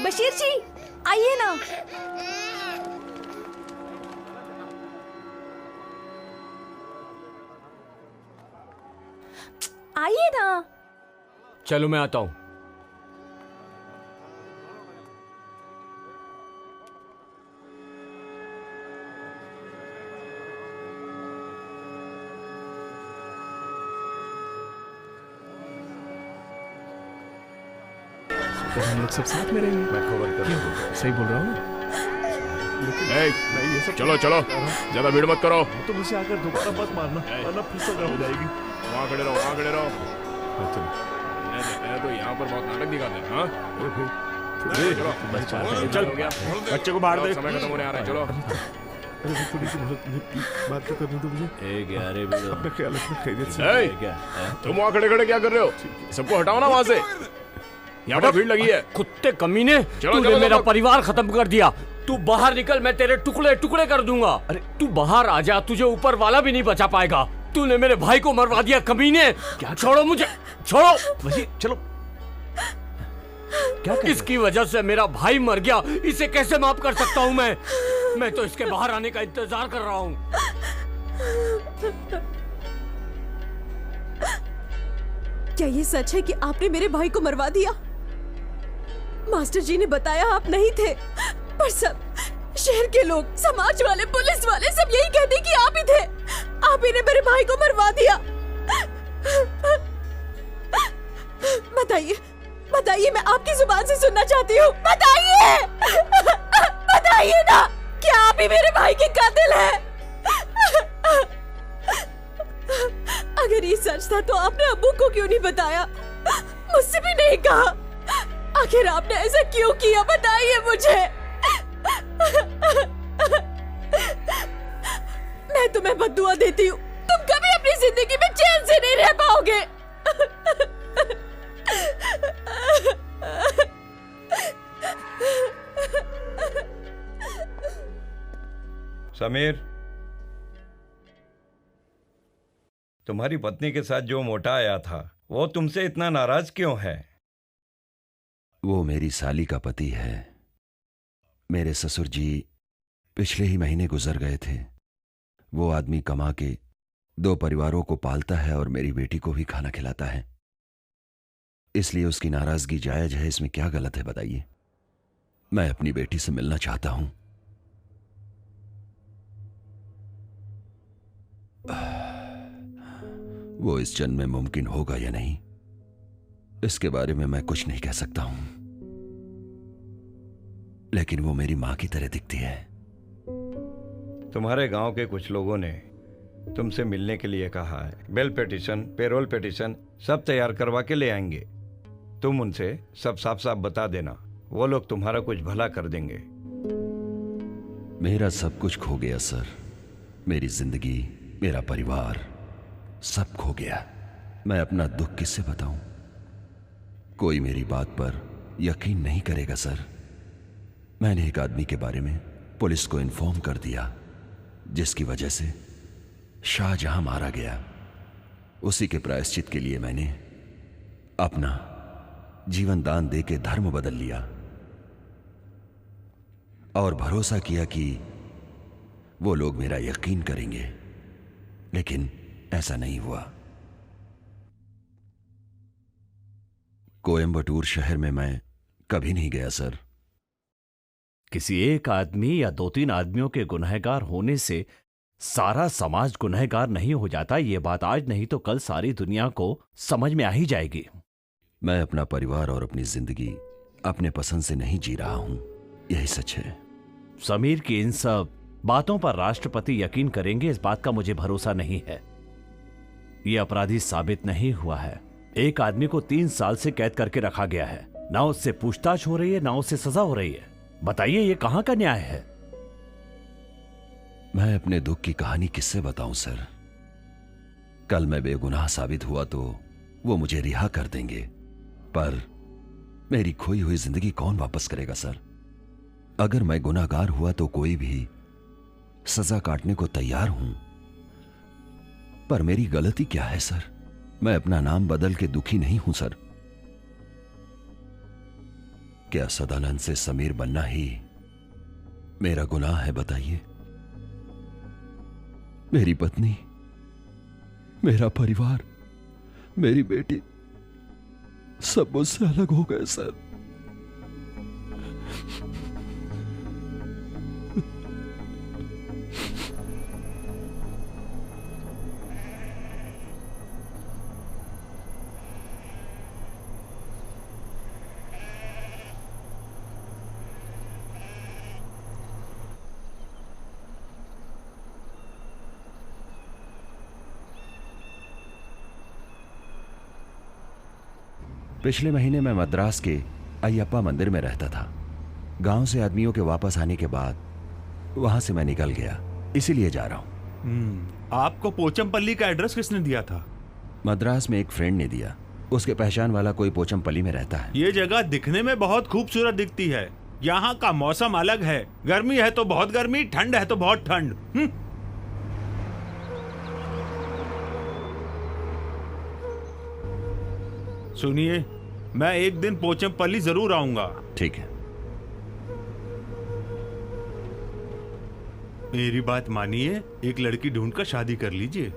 बशीर जी आइए ना। आइए ना। चलो मैं आता हूं। तो हम लोग सब साथ में रहेंगे। मैं खबर कर सही बोल रहा हूँ ना? चलो चलो, ज्यादा भीड़ मत करो। तो मुझे आकर दोबारा मत मारना, वरना फिर से हो जाएगी। वहाँ खड़े रहो, वहाँ खड़े रहो। तो यहाँ पर बहुत नाटक दिखाते हैं। हाँ चल बच्चे को बाहर दे, समय खत्म होने आ रहा है। चलो अरे थोड़ी सी बात तो करनी दो मुझे। अपना ख्याल रखना, खैरियत से। तुम वहाँ खड़े खड़े क्या कर रहे हो? सबको हटाओ ना वहाँ से, यहाँ पर भीड़ लगी है। कुत्ते कमीने, तूने मेरा परिवार खत्म कर दिया। तू बाहर निकल, मैं तेरे टुकड़े टुकड़े कर दूंगा। अरे तू बाहर आ जा, तुझे ऊपर वाला भी नहीं बचा पाएगा। तूने मेरे भाई को मरवा दिया कमीने। क्या? छोड़ो मुझे, छोड़ो। वही चलो। क्या इसकी वजह से मेरा भाई मर गया, इसे कैसे माफ कर सकता हूँ मैं तो इसके बाहर आने का इंतजार कर रहा हूँ। क्या ये सच है कि आपने मेरे भाई को मरवा दिया? मास्टर जी ने बताया आप नहीं थे, पर सब शहर के लोग, समाज वाले, पुलिस वाले सब यही कहते कि आप ही थे। आप ही ने मेरे भाई को मरवा दिया। बताइए, बताइए, मैं आपकी जुबान से सुनना चाहती हूँ। बताइए, बताइए ना, क्या आप ही मेरे भाई के कातिल हैं? अगर ये सच था तो आपने अब्बू को क्यों नहीं बताया? मुझसे भी नहीं कहा। आखिर आपने ऐसा क्यों किया? बताइए मुझे। मैं तुम्हें बद्दुआ देती हूँ, तुम कभी अपनी जिंदगी में चैन से नहीं रह पाओगे। समीर, तुम्हारी पत्नी के साथ जो मोटा आया था वो तुमसे इतना नाराज क्यों है? वो मेरी साली का पति है। मेरे ससुर जी पिछले ही महीने गुजर गए थे। वो आदमी कमा के 2 परिवारों को पालता है और मेरी बेटी को भी खाना खिलाता है, इसलिए उसकी नाराजगी जायज है। इसमें क्या गलत है बताइए? मैं अपनी बेटी से मिलना चाहता हूं। वो इस जन्म में मुमकिन होगा या नहीं, इसके बारे में मैं कुछ नहीं कह सकता हूं, लेकिन वो मेरी मां की तरह दिखती है। तुम्हारे गांव के कुछ लोगों ने तुमसे मिलने के लिए कहा है। बेल पिटीशन, पेरोल पिटीशन सब तैयार करवा के ले आएंगे। तुम उनसे सब साफ साफ बता देना, वो लोग तुम्हारा कुछ भला कर देंगे। मेरा सब कुछ खो गया सर। मेरी जिंदगी, मेरा परिवार सब खो गया। मैं अपना दुख किससे बताऊं? कोई मेरी बात पर यकीन नहीं करेगा सर। मैंने एक आदमी के बारे में पुलिस को इन्फॉर्म कर दिया, जिसकी वजह से शाहजहां मारा गया। उसी के प्रायश्चित के लिए मैंने अपना जीवन दान दे के धर्म बदल लिया और भरोसा किया कि वो लोग मेरा यकीन करेंगे, लेकिन ऐसा नहीं हुआ। कोयम्बटूर शहर में मैं कभी नहीं गया सर। किसी एक आदमी या 2-3 आदमियों के गुनहगार होने से सारा समाज गुनहगार नहीं हो जाता। ये बात आज नहीं तो कल सारी दुनिया को समझ में आ ही जाएगी। मैं अपना परिवार और अपनी जिंदगी अपने पसंद से नहीं जी रहा हूं, यही सच है। समीर की इन सब बातों पर राष्ट्रपति यकीन करेंगे, इस बात का मुझे भरोसा नहीं है। ये अपराधी साबित नहीं हुआ है। एक आदमी को 3 साल से कैद करके रखा गया है, ना उससे पूछताछ हो रही है, ना उससे सजा हो रही है। बताइए ये कहां का न्याय है? मैं अपने दुख की कहानी किससे बताऊं सर? कल मैं बेगुनाह साबित हुआ तो वो मुझे रिहा कर देंगे, पर मेरी खोई हुई जिंदगी कौन वापस करेगा सर? अगर मैं गुनाहगार हुआ तो कोई भी सजा काटने को तैयार हूं, पर मेरी गलती क्या है सर? मैं अपना नाम बदल के दुखी नहीं हूं सर। क्या सदानंद से समीर बनना ही मेरा गुनाह है? बताइए। मेरी पत्नी, मेरा परिवार, मेरी बेटी सब मुझसे अलग हो गए सर। पिछले महीने मैं मद्रास के अयप्पा मंदिर में रहता था। गांव से आदमियों के वापस आने के बाद वहां से मैं निकल गया, इसीलिए जा रहा हूं। आपको पोचमपल्ली का एड्रेस किसने दिया था? मद्रास में एक फ्रेंड ने दिया। उसके पहचान वाला कोई पोचमपल्ली में रहता है। ये जगह दिखने में बहुत खूबसूरत दिखती है। यहाँ का मौसम अलग है। गर्मी है तो बहुत गर्मी, ठंड है तो बहुत ठंड। सुनिए, मैं एक दिन पोचमपल्ली जरूर आऊंगा। ठीक है। मेरी बात मानिए, एक लड़की ढूंढकर शादी कर लीजिए।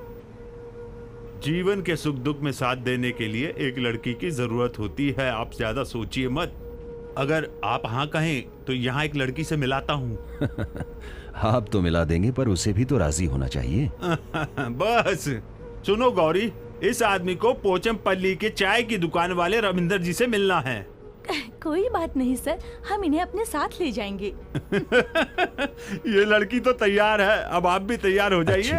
जीवन के सुख दुख में साथ देने के लिए एक लड़की की जरूरत होती है। आप ज्यादा सोचिए मत। अगर आप हाँ कहें तो यहाँ एक लड़की से मिलाता हूँ। आप तो मिला देंगे, पर उसे भी तो राजी होना चाहिए। बस सुनो गौरी, इस आदमी को पोचमपल्ली के चाय की दुकान वाले रविंदर जी से मिलना है। कोई बात नहीं सर, हम इन्हें अपने साथ ले जाएंगे। ये लड़की तो तैयार है, अब आप भी तैयार हो जाइए।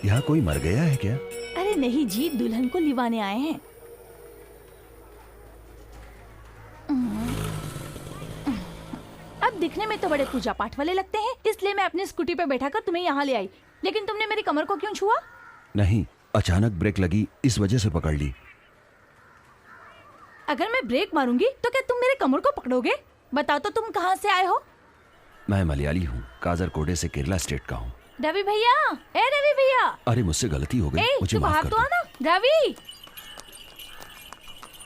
यहाँ कोई मर गया है क्या? अरे नहीं जी, दुल्हन को लिवाने आए हैं। अब दिखने में तो बड़े पूजा पाठ वाले लगते हैं, इसलिए मैं अपनी स्कूटी पे बैठाकर तुम्हें यहाँ ले आई। लेकिन तुमने मेरी कमर को क्यों छुआ? नहीं, अचानक ब्रेक लगी, इस वजह से पकड़ ली। अगर मैं ब्रेक मारूंगी तो क्या तुम मेरे कमर को पकड़ोगे? बताओ तो तुम कहाँ से आए हो? मैं मलयाली हूँ, काजरकोडे से केरला स्टेट का हूँ। रवि भैया, ए रवि भैया। अरे मुझसे गलती हो गई, मुझे तू माफ बाहर कर तो दो। आना। रवि,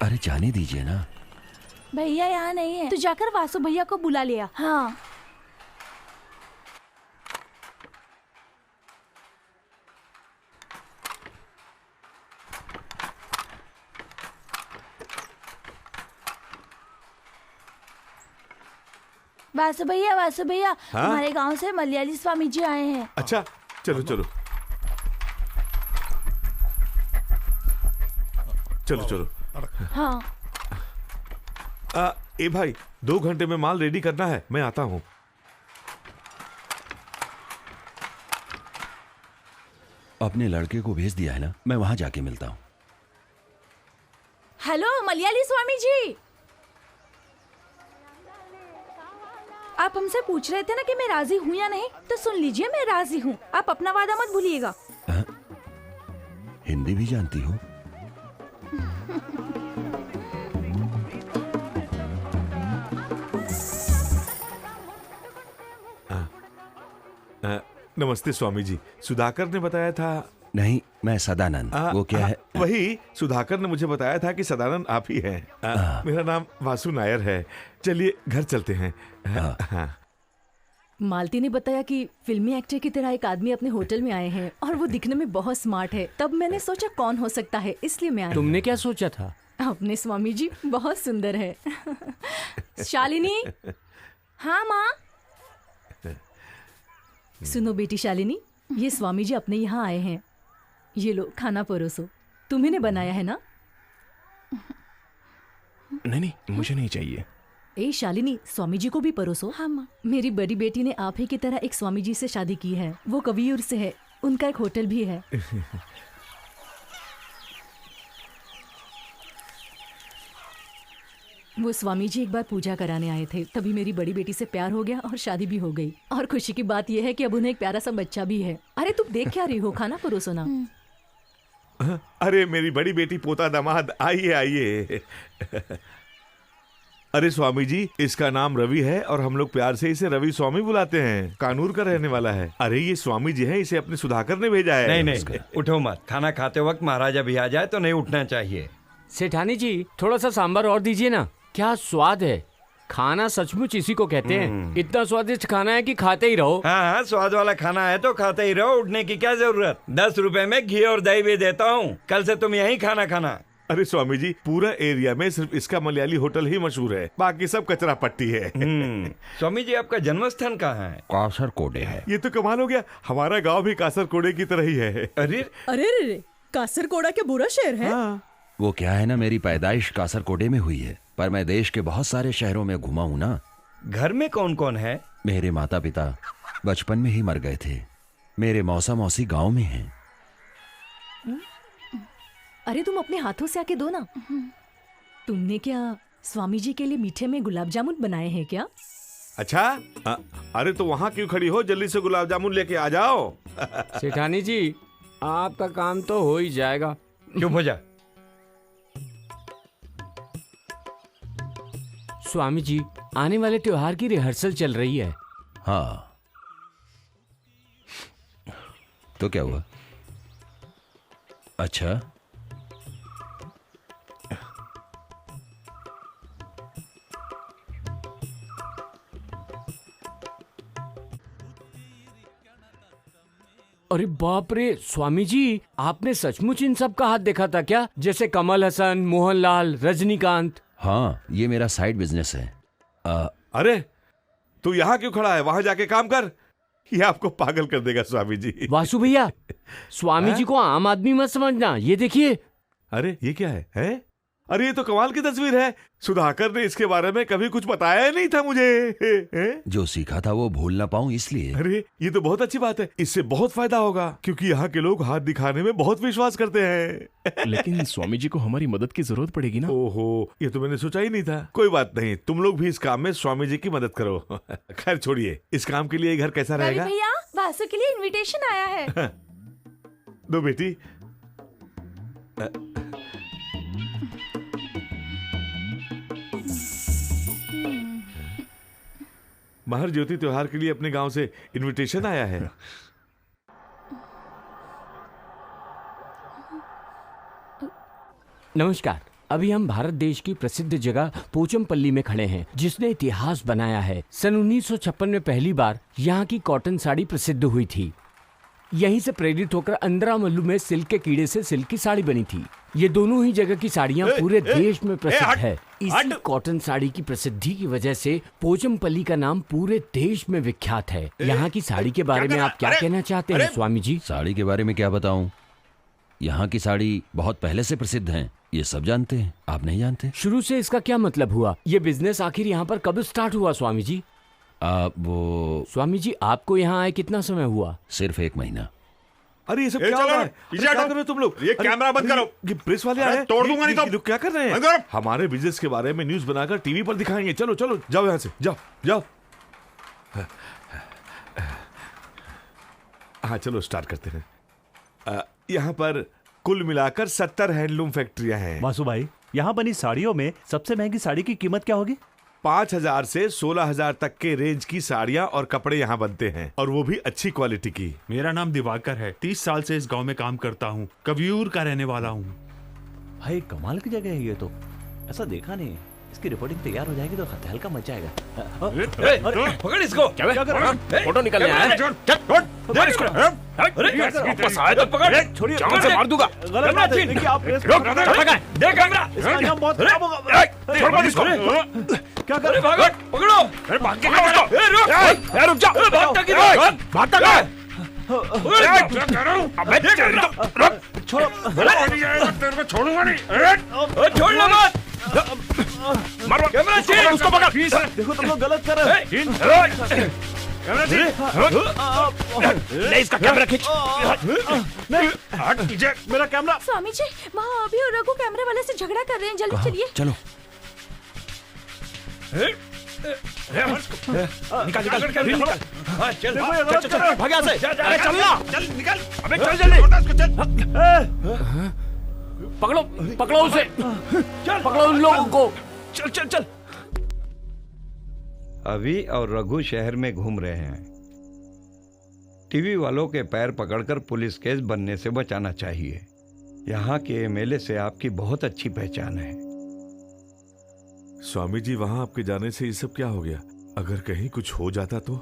अरे जाने दीजिए ना। भैया यहाँ नहीं है, तू जाकर वासु भैया को बुला लिया। हाँ। वासु भैया, हाँ? हमारे गांव से मलयाली स्वामी जी आए हैं। अच्छा, चलो चलो चलो चलो। हाँ। ए भाई, 2 घंटे में माल रेडी करना है, मैं आता हूँ। अपने लड़के को भेज दिया है ना, मैं वहां जाके मिलता हूँ। हेलो मलयाली स्वामी जी, आप हमसे पूछ रहे थे ना कि मैं राजी हूँ या नहीं, तो सुन लीजिए, मैं राजी हूँ। आप अपना वादा मत भूलिएगा। हिंदी भी जानती हो? नमस्ते स्वामी जी, सुधाकर ने बताया था। नहीं, मैं सदानंद। वो क्या है? वही सुधाकर ने मुझे बताया था कि सदानंद आप ही हैं। मेरा नाम वासु नायर है। चलिए घर चलते हैं। हाँ। मालती ने बताया कि फिल्मी एक्टर की तरह एक आदमी अपने होटल में आए हैं और वो दिखने में बहुत स्मार्ट है। तब मैंने सोचा कौन हो सकता है, इसलिए मैं आई। तुमने क्या सोचा था? अपने स्वामी जी बहुत सुंदर है। शालिनी। हाँ माँ। सुनो बेटी शालिनी, ये स्वामी जी अपने यहाँ आए हैं। ये लो खाना परोसो। तुम्ही ने बनाया है ना? नहीं, मुझे नहीं चाहिए। ए शालिनी, स्वामी जी को भी परोसो। हाँ माँ। मेरी बड़ी बेटी ने आप ही की तरह एक स्वामी जी से शादी की है। वो कवियूर से है, उनका एक होटल भी है। वो स्वामी जी एक बार पूजा कराने आए थे, तभी मेरी बड़ी बेटी से प्यार हो गया और शादी भी हो गई। और खुशी की बात यह है कि अब उन्हें एक प्यारा सा बच्चा भी है। अरे तुम देख क्या रही हो, खाना परोसो ना। अरे मेरी बड़ी बेटी, पोता, दामाद, आइए आइए। अरे स्वामी जी, इसका नाम रवि है और हम लोग प्यार से इसे रवि स्वामी बुलाते हैं। कानूर का रहने वाला है। अरे ये स्वामी जी है, इसे अपने सुधाकर ने भेजा है। नहीं, उठो मत। खाना खाते वक्त महाराजा भी आ जाए तो नहीं उठना चाहिए। सेठानी जी, थोड़ा सा सांभर और दीजिए ना। क्या स्वाद है। खाना सचमुच इसी को कहते हैं। इतना स्वादिष्ट खाना है कि खाते ही रहो। हाँ, स्वाद वाला खाना है तो खाते ही रहो। उठने की क्या जरूरत। 10 रुपए में घी और दही भी देता हूँ। कल से तुम यहीं खाना खाना। अरे स्वामी जी, पूरा एरिया में सिर्फ इसका मलयाली होटल ही मशहूर है, बाकी सब कचरा पट्टी है। स्वामी जी, आपका जन्म स्थान कहाँ है? कासरकोडे है। ये तो कमाल हो गया, हमारा गांव भी कासरकोडे की तरह ही है। अरे अरे, कासरकोड़ा क्या बुरा शहर है? वो क्या है ना, मेरी पैदाइश कासरकोडे में हुई है, पर मैं देश के बहुत सारे शहरों में घुमा हूं ना। घर में कौन कौन है? मेरे माता पिता बचपन में ही मर गए थे। मेरे मौसा मौसी गांव में हैं। अरे तुम अपने हाथों से आके दो ना। तुमने क्या स्वामी जी के लिए मीठे में गुलाब जामुन बनाए हैं क्या? अच्छा, अरे तो वहाँ क्यों खड़ी हो, जल्दी से गुलाब जामुन लेके आ जाओ। सेठानी जी, आपका काम तो हो ही जाएगा। चुप हो जा। स्वामी जी, आने वाले त्योहार की रिहर्सल चल रही है। हाँ, तो क्या हुआ? अच्छा, अरे बाप रे, स्वामी जी, आपने सचमुच इन सब का हाथ देखा था क्या? जैसे कमल हसन, मोहनलाल, रजनीकांत। हाँ, ये मेरा साइड बिजनेस है। अरे तू यहाँ क्यों खड़ा है, वहां जाके काम कर। ये आपको पागल कर देगा स्वामी जी। वासु भैया, स्वामी जी को आम आदमी मत समझना। ये देखिए। अरे ये क्या है? अरे ये तो कमाल की तस्वीर है। सुधाकर ने इसके बारे में कभी कुछ बताया नहीं था मुझे। जो सीखा था वो भूल ना पाऊं इसलिए। अरे ये तो बहुत अच्छी बात है, इससे बहुत फायदा होगा, क्योंकि यहाँ के लोग हाथ दिखाने में बहुत विश्वास करते हैं। लेकिन स्वामी जी को हमारी मदद की जरूरत पड़ेगी ना। ओहो, ये तो मैंने सोचा ही नहीं था। कोई बात नहीं, तुम लोग भी इस काम में स्वामी जी की मदद करो। खैर छोड़िए, इस काम के लिए घर कैसा रहेगा? भैया, वासु के लिए इनविटेशन आया है। दो बेटी। महर ज्योति त्योहार के लिए अपने गांव से इनविटेशन आया है। नमस्कार। अभी हम भारत देश की प्रसिद्ध जगह पोचमपल्ली में खड़े हैं, जिसने इतिहास बनाया है। सन 1956 में पहली बार यहाँ की कॉटन साड़ी प्रसिद्ध हुई थी। यहीं से प्रेरित होकर अंद्रामल्लू में सिल्क के कीड़े से सिल्क की साड़ी बनी थी। ये दोनों ही जगह की साड़ियाँ पूरे देश में प्रसिद्ध है। इसी कॉटन साड़ी की प्रसिद्धि की वजह से पोचमपल्ली का नाम पूरे देश में विख्यात है। यहाँ की साड़ी के बारे में आप क्या कहना चाहते हैं स्वामी जी? साड़ी के बारे में क्या बताऊं? यहाँ की साड़ी बहुत पहले से प्रसिद्ध है, ये सब जानते हैं। आप नहीं जानते? शुरू से इसका क्या मतलब हुआ? ये बिजनेस आखिर यहाँ पर कब स्टार्ट हुआ स्वामी जी? वो स्वामी जी, आपको यहाँ आए कितना समय हुआ? सिर्फ 1 महीना। अरे ये सब क्या हो रहा है? क्या कर रहे हो तुम लोग? ये कैमरा बंद करो। ये प्रेस वाले आए हैं, तोड़ दूंगा नहीं तो। लोग क्या कर रहे हैं? हमारे बिजनेस के बारे में न्यूज़ बनाकर टीवी पर दिखाएंगे। चलो चलो, जाओ यहाँ से, जाओ जाओ। हाँ चलो स्टार्ट करते हैं। यहाँ पर कुल मिलाकर 70 हैंडलूम फैक्ट्रियां हैं। वासु भाई, यहाँ बनी साड़ियों में सबसे महंगी साड़ी की कीमत क्या होगी? 5,000 से 16,000 तक के रेंज की साड़ियाँ और कपड़े यहाँ बनते हैं, और वो भी अच्छी क्वालिटी की। मेरा नाम दिवाकर है, 30 साल से इस गांव में काम करता हूँ, कवियूर का रहने वाला हूँ। भाई कमाल की जगह है ये तो, ऐसा देखा नहीं। इसकी रिपोर्टिंग तैयार हो जाएगी तो हल्का मच जाएगा। पकड़ इसको। क्या फोटो निकलने आया है? मार इसको। वापस आए तो पकड़, छोड़िए, जान से मार दूंगा। गलत बात है, देखिए आप रोक, देख कैमरा। इसका अंजाम बहुत खराब होगा। छोड़ मत इसको। क्या कर रहे भागो, पकड़ो। अरे भाग के क्या इसको? रुक जा। भागता किधर? भागता क्या? अबे छोड़ो, तेरे को छोड़ूंगा नहीं। छोड़ना मत। मार कैमरा से उसको पकड़। देखो तुम लोग गलत कर रहे हो। कैमरा से ले इसका कैमरा खींच। नहीं, हट पीछे। मेरा कैमरा। स्वामी जी, वहाँ अभी और रघु कैमरे वाले से झगड़ा कर रहे हैं, जल्दी चलिए। चलो। निकल। हाँ चल, भाग यहाँ से। चलना। चल निकल। अबे चल जल्दी। पकड़ो उसे। पकड़ो उन लोगों को। चल। अभी और रघु शहर में घूम रहे हैं। टीवी वालों के पैर पकड़कर पुलिस केस बनने से बचाना चाहिए। यहाँ के एमएलए से आपकी बहुत अच्छी पहचान है। स्वामी जी, वहां आपके जाने से ये सब क्या हो गया? अगर कहीं कुछ हो जाता तो?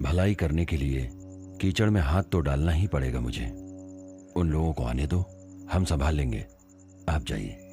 भलाई करने के लिए कीचड़ में हाथ तो डालना ही पड़ेगा मुझे। उन लोगों को आने दो, हम संभाल लेंगे, आप जाइए।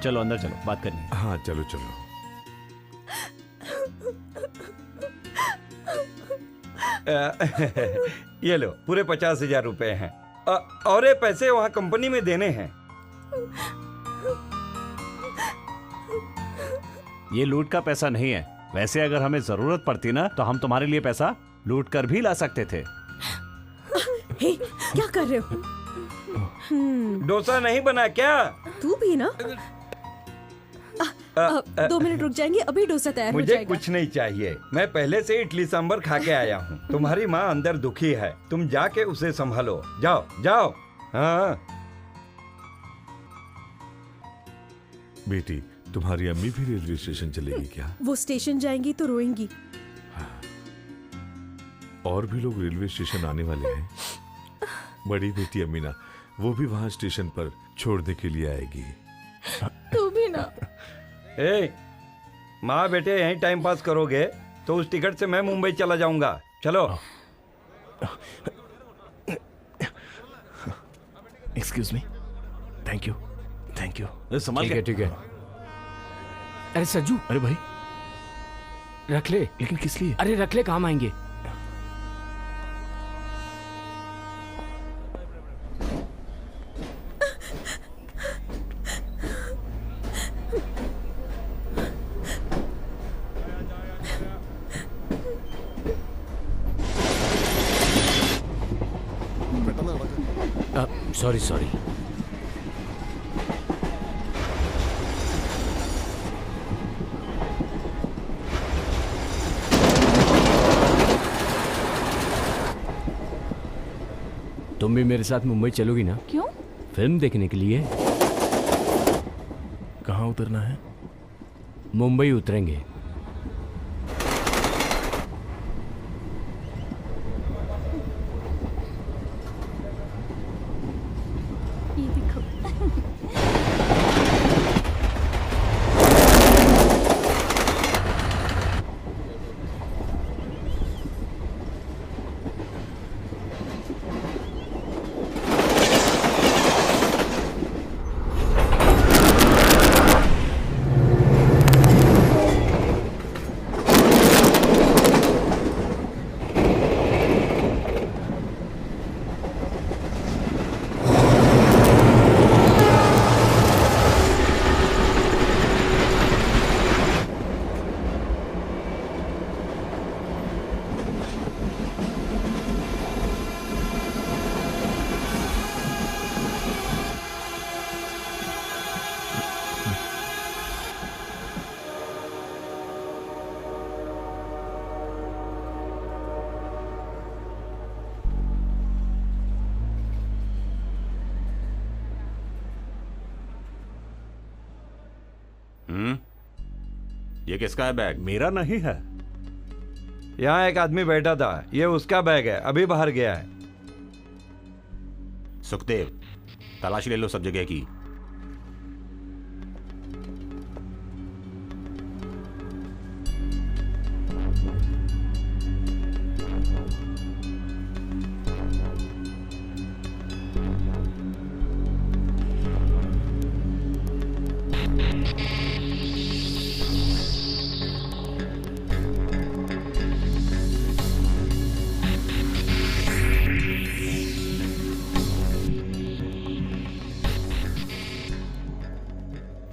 चलो अंदर चलो, बात करनी है। हाँ चलो चलो। ये लो, पूरे 50,000 रुपए हैं। और ये पैसे वहाँ कंपनी में देने हैं। ये लूट का पैसा नहीं है। वैसे अगर हमें जरूरत पड़ती ना तो हम तुम्हारे लिए पैसा लूट कर भी ला सकते थे। हे, क्या कर रहे हो? डोसा नहीं बना क्या? तू भी ना। 2 मिनट रुक जाएंगे, अभी डोसा तैयार हो जाएगा। मुझे कुछ नहीं चाहिए, मैं पहले से इडली सांभर खा के आया हूँ। तुम्हारी माँ अंदर दुखी है, तुम जाके उसे संभालो। जाओ जाओ। हाँ बेटी, तुम्हारी अम्मी भी रेलवे स्टेशन चलेगी क्या? वो स्टेशन जाएंगी तो रोएंगी। और भी लोग रेलवे स्टेशन आने वाले हैं। बड़ी बेटी अमीना, वो भी वहाँ स्टेशन पर छोड़ने के लिए आएगी। तू भी ना। ए, माँ बेटे यहीं टाइम पास करोगे तो उस टिकट से मैं मुंबई चला जाऊंगा। चलो। Excuse me. Thank you, thank you. संभाल के। ठीक है। अरे सज्जू, अरे भाई रख ले। लेकिन किस लिए? अरे रख ले, काम आएंगे। Sorry sorry. तुम भी मेरे साथ मुंबई चलोगी ना? क्यों? फिल्म देखने के लिए। कहाँ उतरना है? मुंबई उतरेंगे। ये देखो। ये किसका है बैग? मेरा नहीं है। यहाँ एक आदमी बैठा था, ये उसका बैग है, अभी बाहर गया है। सुखदेव, तलाशी ले लो सब जगह की।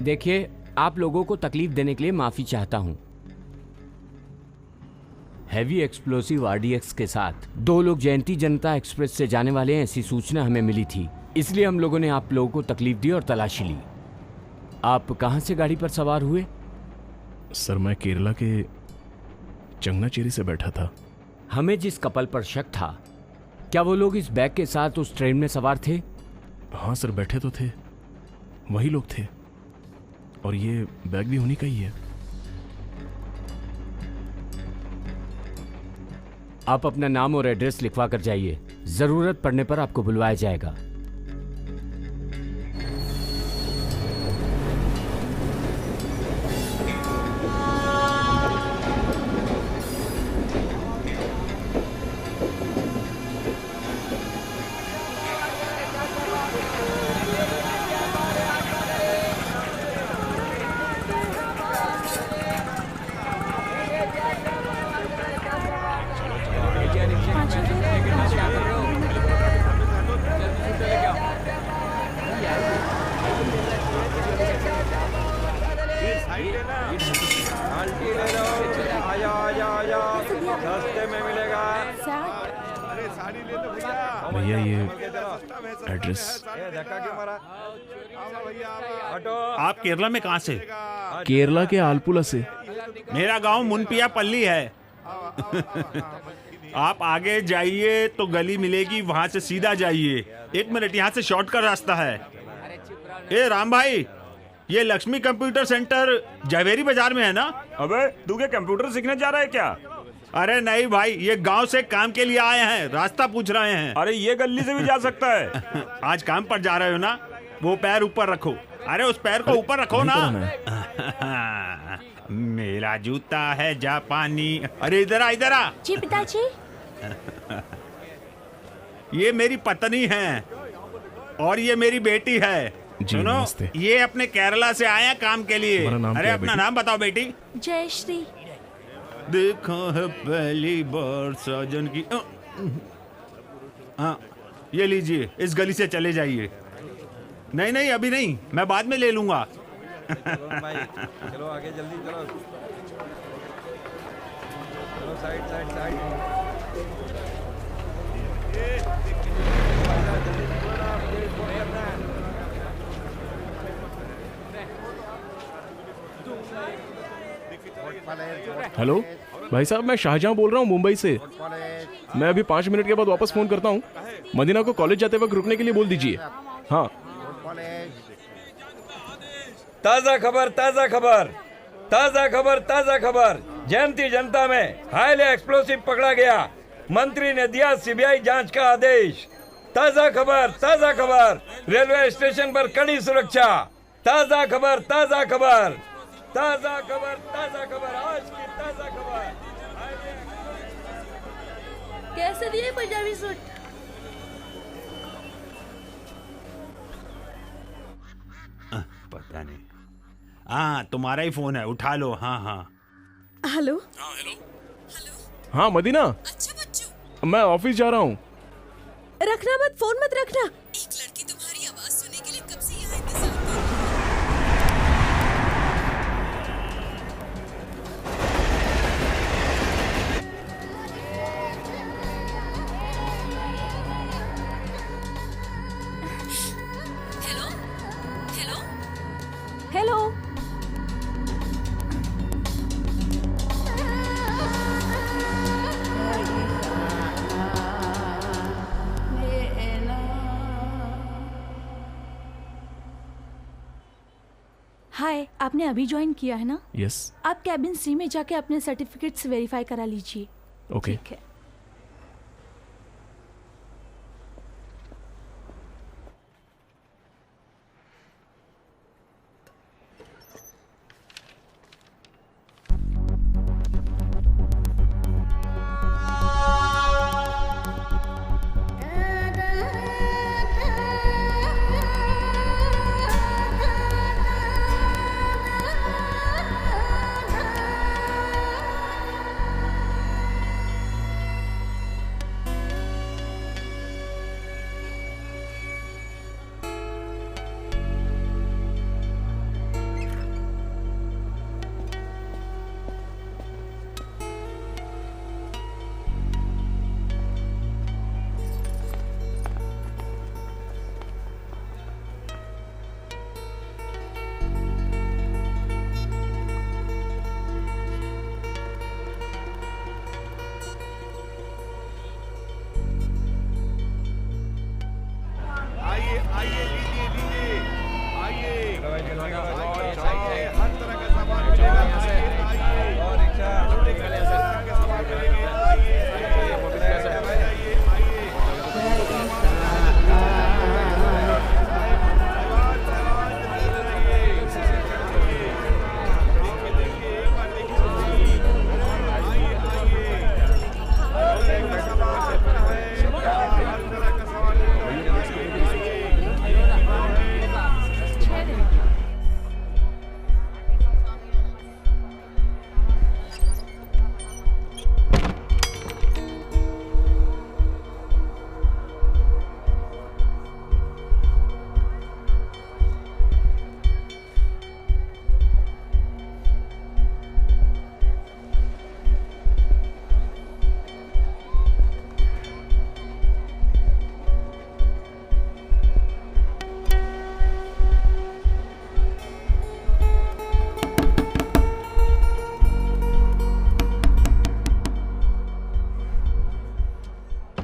देखिए, आप लोगों को तकलीफ देने के लिए माफी चाहता हूं। हैवी एक्सप्लोसिव आरडीएक्स के साथ 2 लोग जयंती जनता एक्सप्रेस से जाने वाले हैं, ऐसी सूचना हमें मिली थी। इसलिए हम लोगों ने आप लोगों को तकलीफ दी और तलाशी ली। आप कहां से गाड़ी पर सवार हुए? सर, मैं केरला के चंगनाचेरी से बैठा था। हमें जिस कपल पर शक था, क्या वो लोग इस बैग के साथ उस ट्रेन में सवार थे? हाँ सर, बैठे तो थे, वही लोग थे, और ये बैग भी उन्हीं का ही है। आप अपना नाम और एड्रेस लिखवा कर जाइए, जरूरत पड़ने पर आपको बुलवाया जाएगा। भैया ये एड्रेस। आप केरला में कहाँ से? केरला के आलपुला से। मेरा गांव मुनपिया पल्ली है। आप आगे जाइए तो गली मिलेगी, वहां से सीधा जाइए। 1 मिनट, यहाँ से शॉर्टकट रास्ता है। ए राम भाई, ये लक्ष्मी कंप्यूटर सेंटर जवेरी बाजार में है ना? अबे तू क्या कंप्यूटर सीखने जा रहा है क्या? अरे नहीं भाई, ये गांव से काम के लिए आए हैं, रास्ता पूछ रहे हैं। अरे ये गली से भी जा सकता है। आज काम पर जा रहे हो ना? वो पैर ऊपर रखो। अरे उस पैर को ऊपर रखो ना। मेरा जूता है जापानी। अरे इधर आ, इधर आ। जी पिताजी। ये मेरी पत्नी है और ये मेरी बेटी है। सुनो, ये अपने केरला से आया काम के लिए। अरे अपना नाम बताओ बेटी। जयश्री। देखो है पहली बार साजन की। हाँ, ये लीजिए, इस गली से चले जाइए। नहीं नहीं, अभी नहीं, मैं बाद में ले लूंगा। चलो आगे जल्दी चलो। चलो साइड साइड साइड। हेलो भाई साहब, मैं शाहजहां बोल रहा हूँ मुंबई से। मैं अभी 5 मिनट के बाद वापस फोन करता हूँ। मदीना को कॉलेज जाते वक्त रुकने के लिए बोल दीजिए। हाँ। ताजा खबर, ताजा खबर, ताजा खबर, ताजा खबर। जयंती जनता में हाईली एक्सप्लोसिव पकड़ा गया। मंत्री ने दिया सीबीआई जांच का आदेश। ताजा खबर, ताजा खबर। रेलवे स्टेशन पर कड़ी सुरक्षा। ताजा खबर, ताजा खबर, ताजा खबर, ताजा खबर, आज की ताजा खबर। कैसे दिए पंजाबी सूट? पता नहीं। हाँ, तुम्हारा ही फोन है, उठा लो। हाँ हाँ हेलो। हाँ मदीना। अच्छा बच्चों, मैं ऑफिस जा रहा हूँ। रखना मत, फोन मत रखना। एक लड़की तुम्हारी आवाज सुनने के लिए कब से यहाँ इंतजार कर रही है। Hello hello hello. हाय, आपने अभी ज्वाइन किया है ना? यस। आप कैबिन सी में जाके अपने सर्टिफिकेट्स वेरीफाई करा लीजिए। ओके। ठीक है।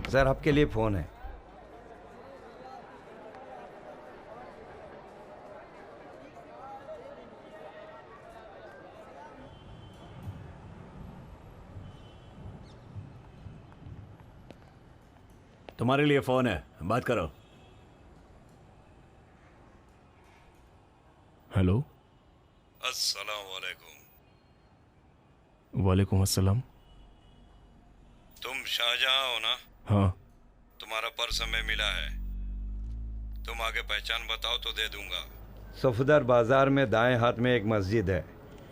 सर, आपके लिए फोन है। तुम्हारे लिए फोन है, बात करो। हेलो। अस्सलाम वालेकुम। वालेकुम अस्सलाम। तुम शाहजहां हो ना? हाँ। तुम्हारा पर्स हमें मिला है, तुम आगे पहचान बताओ तो दे दूंगा। सफदर बाजार में दाएं हाथ में एक मस्जिद है,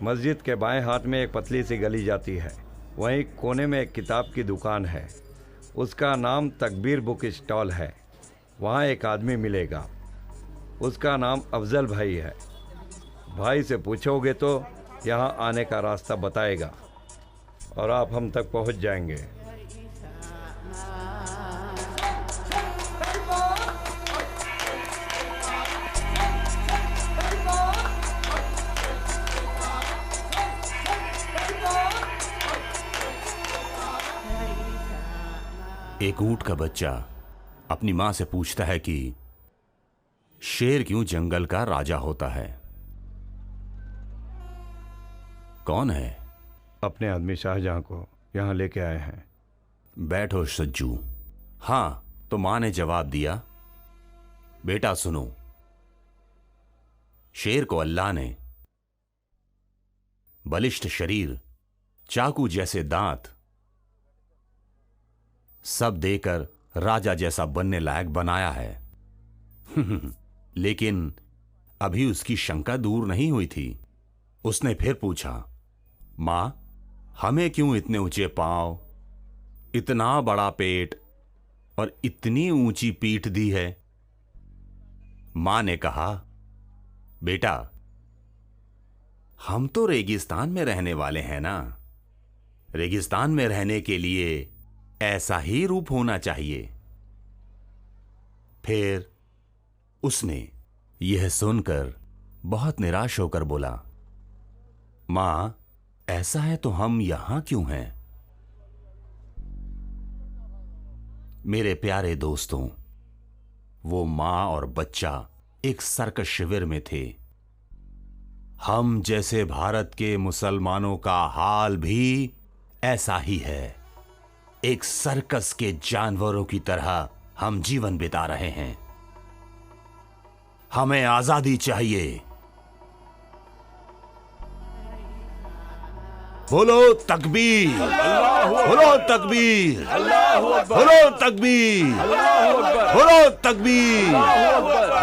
मस्जिद के बाएं हाथ में एक पतली सी गली जाती है, वहीं कोने में एक किताब की दुकान है, उसका नाम तकबीर बुक स्टॉल है। वहाँ एक आदमी मिलेगा, उसका नाम अफजल भाई है। भाई से पूछोगे तो यहाँ आने का रास्ता बताएगा और आप हम तक पहुँच जाएंगे। एक ऊंट का बच्चा अपनी मां से पूछता है कि शेर क्यों जंगल का राजा होता है? कौन है? अपने आदमी शाहजहां को यहाँ लेके आए हैं। बैठो सज्जू। हां, तो मां ने जवाब दिया, बेटा सुनो, शेर को अल्लाह ने बलिष्ठ शरीर, चाकू जैसे दांत सब देकर राजा जैसा बनने लायक बनाया है। लेकिन अभी उसकी शंका दूर नहीं हुई थी। उसने फिर पूछा, मां, हमें क्यों इतने ऊंचे पांव, इतना बड़ा पेट और इतनी ऊंची पीठ दी है? मां ने कहा, बेटा, हम तो रेगिस्तान में रहने वाले हैं ना। रेगिस्तान में रहने के लिए ऐसा ही रूप होना चाहिए। फिर उसने यह सुनकर बहुत निराश होकर बोला, मां, ऐसा है तो हम यहां क्यों हैं? मेरे प्यारे दोस्तों, वो मां और बच्चा एक सर्कस शिविर में थे। हम जैसे भारत के मुसलमानों का हाल भी ऐसा ही है। एक सर्कस के जानवरों की तरह हम जीवन बिता रहे हैं। हमें आजादी चाहिए। बोलो तकबीर, बोलो तकबीर, बोलो तकबीर, बोलो तकबीर,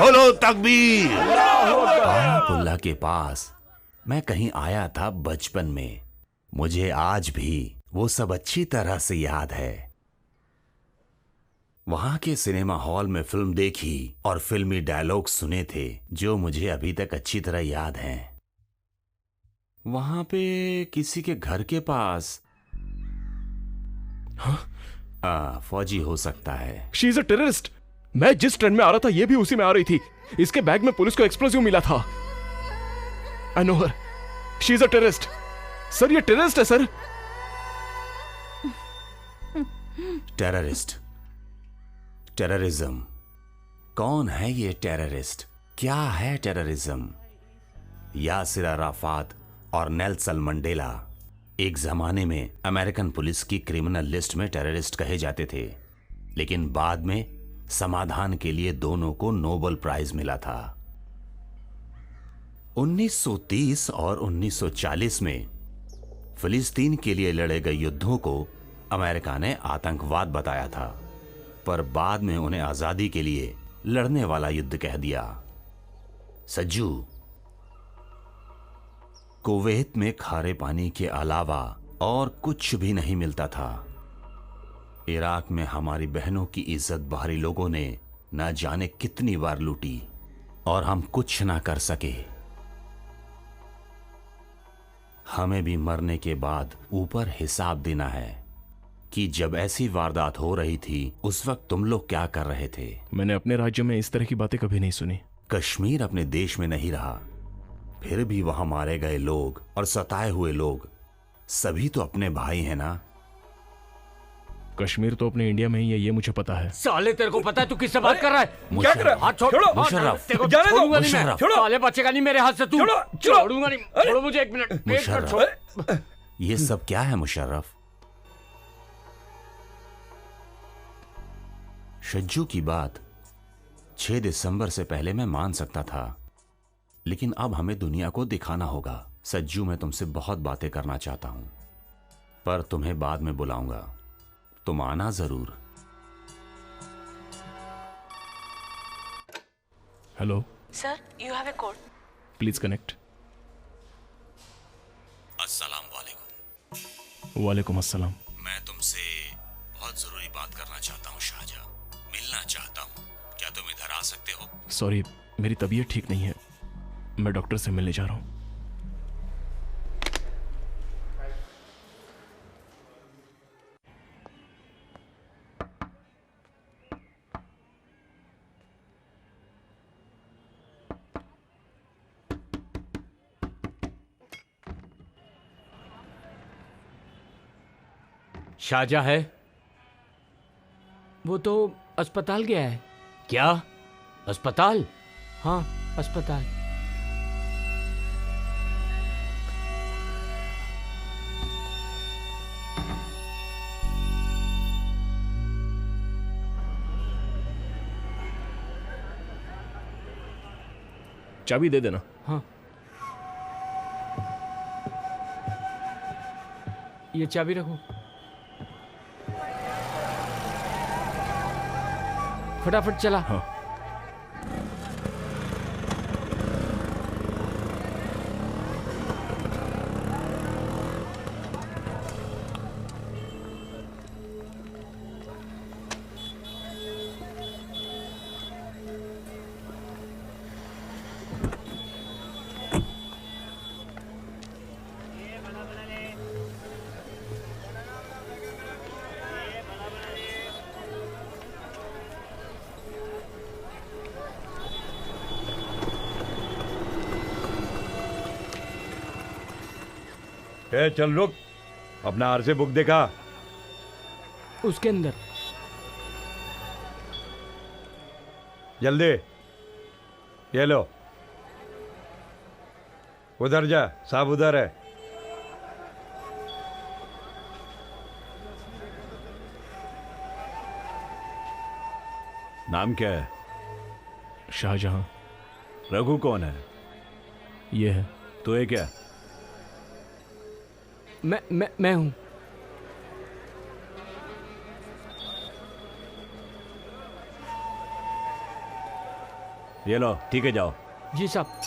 बोलो तकबीर। अल्लाह के पास मैं कहीं आया था बचपन में। मुझे आज भी वो सब अच्छी तरह से याद है। वहां के सिनेमा हॉल में फिल्म देखी और फिल्मी डायलॉग सुने थे जो मुझे अभी तक अच्छी तरह याद हैं। वहां पे किसी के घर के पास फौजी हो सकता है। She is a terrorist. मैं जिस ट्रेन में आ रहा था ये भी उसी में आ रही थी। इसके बैग में पुलिस को एक्सप्लोसिव मिला था। I know her. She is a terrorist. Sir, ये टेररिस्ट है सर। Terrorist, terrorism. कौन है ये टेररिस्ट? क्या है टेररिज्म? यासिर अराफात और नेल्सन मंडेला एक जमाने में अमेरिकन पुलिस की क्रिमिनल लिस्ट में टेररिस्ट कहे जाते थे, लेकिन बाद में समाधान के लिए दोनों को नोबेल प्राइज मिला था। 1930 और 1940 में फिलिस्तीन के लिए लड़े गए युद्धों को अमेरिका ने आतंकवाद बताया था, पर बाद में उन्हें आजादी के लिए लड़ने वाला युद्ध कह दिया। सज्जू, कुवैत में खारे पानी के अलावा और कुछ भी नहीं मिलता था। इराक में हमारी बहनों की इज्जत बाहरी लोगों ने न जाने कितनी बार लूटी और हम कुछ ना कर सके। हमें भी मरने के बाद ऊपर हिसाब देना है कि जब ऐसी वारदात हो रही थी उस वक्त तुम लोग क्या कर रहे थे। मैंने अपने राज्य में इस तरह की बातें कभी नहीं सुनी। कश्मीर अपने देश में नहीं रहा, फिर भी वहां मारे गए लोग और सताए हुए लोग सभी तो अपने भाई हैं ना। कश्मीर तो अपने इंडिया में ही है, ये मुझे पता है। साले, तेरे को पता है तू किससे बात कर रहा है? क्या कर रहा है? हाथ छोड़ो। मुशर्रफ, तेरे को जाने दो। छोड़ूंगा नहीं मैं। मुशर्रफ। साले, बचेगा नहीं मेरे हाथ से तू। छोड़ूंगा नहीं। छोड़ो मुझे, एक मिनट। एक मिनट छोड़। ये सब क्या है मुशर्रफ? शज्जू की बात 6 दिसंबर से पहले मैं मान सकता था, लेकिन अब हमें दुनिया को दिखाना होगा। सज्जू, मैं तुमसे बहुत बातें करना चाहता हूं। पर तुम्हें बाद में बुलाऊंगा, तुम आना जरूर। Hello sir, you have a call. Please connect. अस्सलाम वालेकुम। वालेकुम अस्सलाम। मैं तुमसे बहुत जरूरी बात करना चाहता हूँ शाहजहां, मिलना चाहता हूँ। क्या तुम इधर आ सकते हो? सॉरी, मेरी तबीयत ठीक नहीं है, मैं डॉक्टर से मिलने जा रहा हूँ। शाहजहां है? वो तो अस्पताल गया है। क्या? अस्पताल? हाँ, अस्पताल। चाबी दे देना। हाँ, ये चाबी रखो। फटाफट चला। हाँ। चल रुक, अपना आरसी बुक देखा। उसके अंदर। जल्दी, ये लो। उधर जा, साहब उधर है। नाम क्या है? शाहजहां। रघु कौन है? ये है। तो ये क्या? मैं हूं। ये लो, ठीक है, जाओ। जी साहब।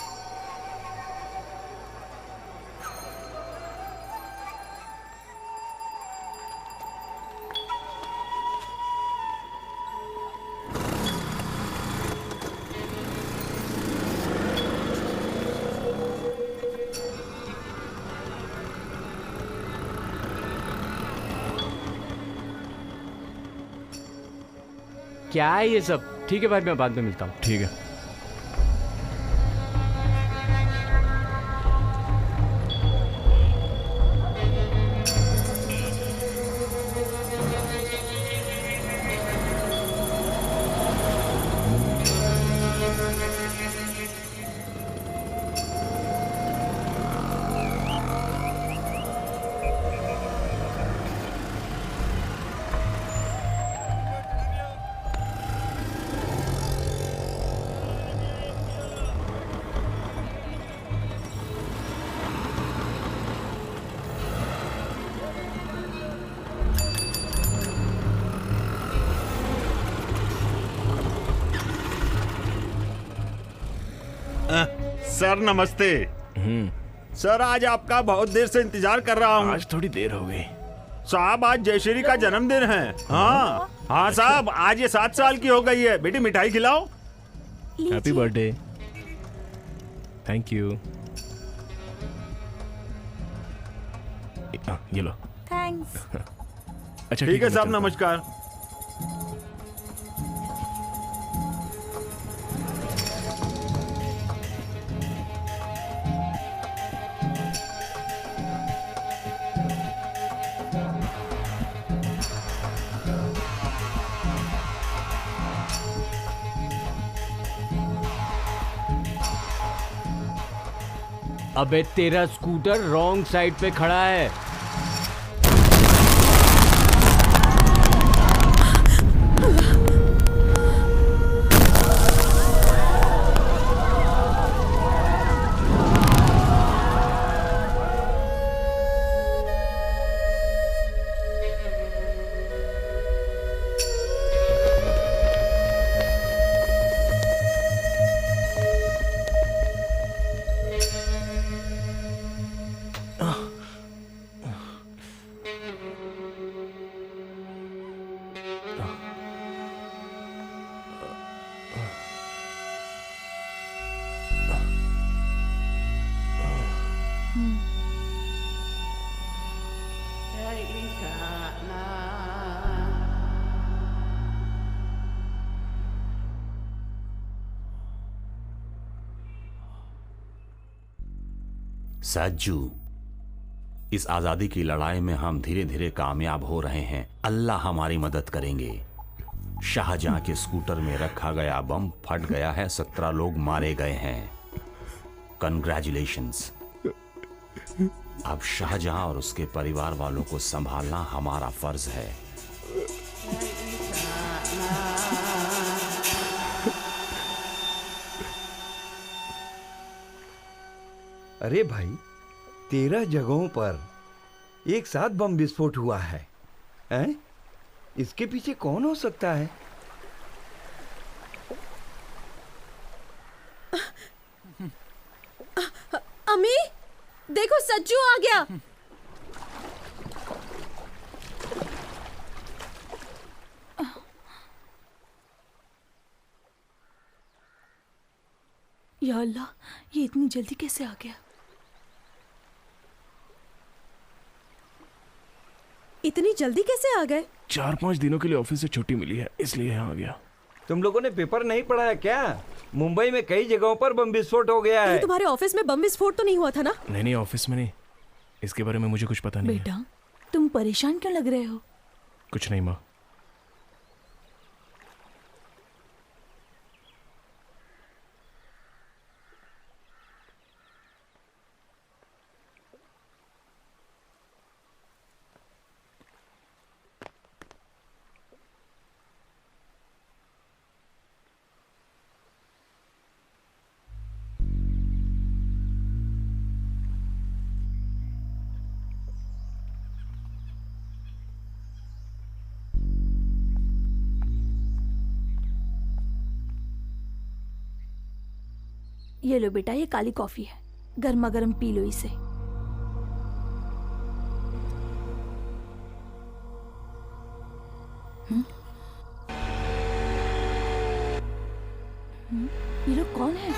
क्या है ये सब? ठीक है भाई, मैं बाद में मिलता हूँ। ठीक है। सर नमस्ते। सर आज आपका बहुत देर से इंतजार कर रहा हूँ। आज थोड़ी देर हो गई। साहब आज जयश्री का जन्मदिन है। हाँ हाँ साहब, आज ये 7 साल की हो गई है। बेटी मिठाई खिलाओ। Happy birthday. Thank you. ये लो। थैंक्स। अच्छा ठीक है साहब, नमस्कार। अबे तेरा स्कूटर रॉन्ग साइड पे खड़ा है। सज्जू, इस आजादी की लड़ाई में हम धीरे धीरे कामयाब हो रहे हैं। अल्लाह हमारी मदद करेंगे। शाहजहां के स्कूटर में रखा गया बम फट गया है, 17 लोग मारे गए हैं। कंग्रेचुलेशंस। अब शाहजहां और उसके परिवार वालों को संभालना हमारा फर्ज है। अरे भाई, 13 जगहों पर एक साथ बम विस्फोट हुआ है, हैं? इसके पीछे कौन हो सकता है? अम्मी, देखो सज्जू आ गया। या अल्लाह, ये इतनी जल्दी कैसे आ गया? इतनी जल्दी कैसे आ गए? 4-5 दिनों के लिए ऑफिस से छुट्टी मिली है, इसलिए यहाँ आ गया। तुम लोगों ने पेपर नहीं पढ़ा है क्या? मुंबई में कई जगहों पर बम विस्फोट हो गया है। तुम्हारे ऑफिस में बम विस्फोट तो नहीं हुआ था ना? नहीं, ऑफिस में नहीं। इसके बारे में मुझे कुछ पता नहीं बेटा, तुम परेशान क्यों लग रहे हो? कुछ नहीं माँ। ये लो बेटा, ये काली कॉफी है, गर्मा गर्म पी लो इसे। ये लोग कौन है?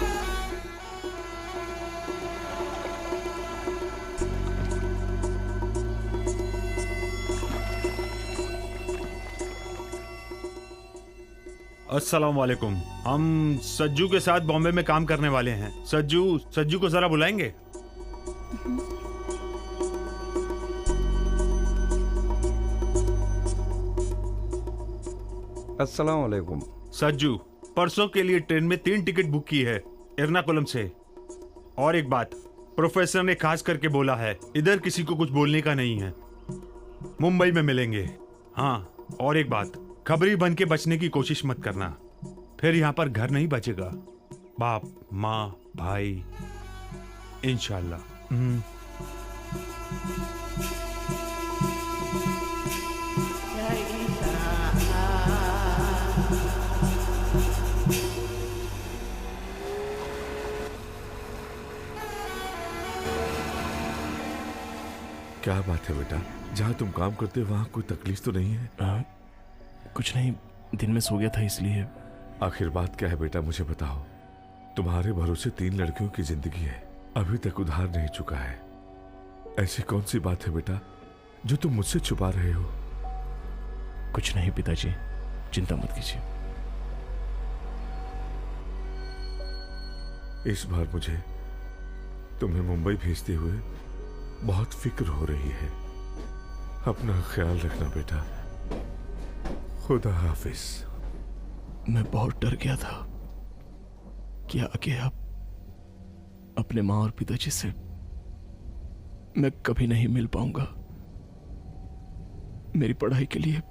अस्सलाम वालेकुम। हम सज्जू के साथ बॉम्बे में काम करने वाले हैं। सज्जू को जरा बुलाएंगे? अस्सलाम वालेकुम। सज्जू, परसों के लिए ट्रेन में 3 टिकट बुक की है एर्नाकुलम से। और एक बात, प्रोफेसर ने खास करके बोला है, इधर किसी को कुछ बोलने का नहीं है। मुंबई में मिलेंगे। हाँ, और एक बात, खबरी बन के बचने की कोशिश मत करना, फिर यहाँ पर घर नहीं बचेगा। बाप, माँ, भाई, इंशाल्लाह। क्या बात है बेटा, जहाँ तुम काम करते हो वहाँ कोई तकलीफ तो नहीं है? कुछ नहीं, दिन में सो गया था इसलिए। आखिर बात क्या है बेटा, मुझे बताओ। तुम्हारे भरोसे 3 लड़कियों की जिंदगी है, अभी तक उधार नहीं चुका है। ऐसी कौन सी बात है बेटा जो तुम मुझसे छुपा रहे हो? कुछ नहीं पिताजी, चिंता मत कीजिए। इस बार मुझे तुम्हें मुंबई भेजते हुए बहुत फिक्र हो रही है। अपना ख्याल रखना बेटा। खुदा हाफिज। मैं बहुत डर गया था कि आगे अब अपने माँ और पिताजी से मैं कभी नहीं मिल पाऊंगा। मेरी पढ़ाई के लिए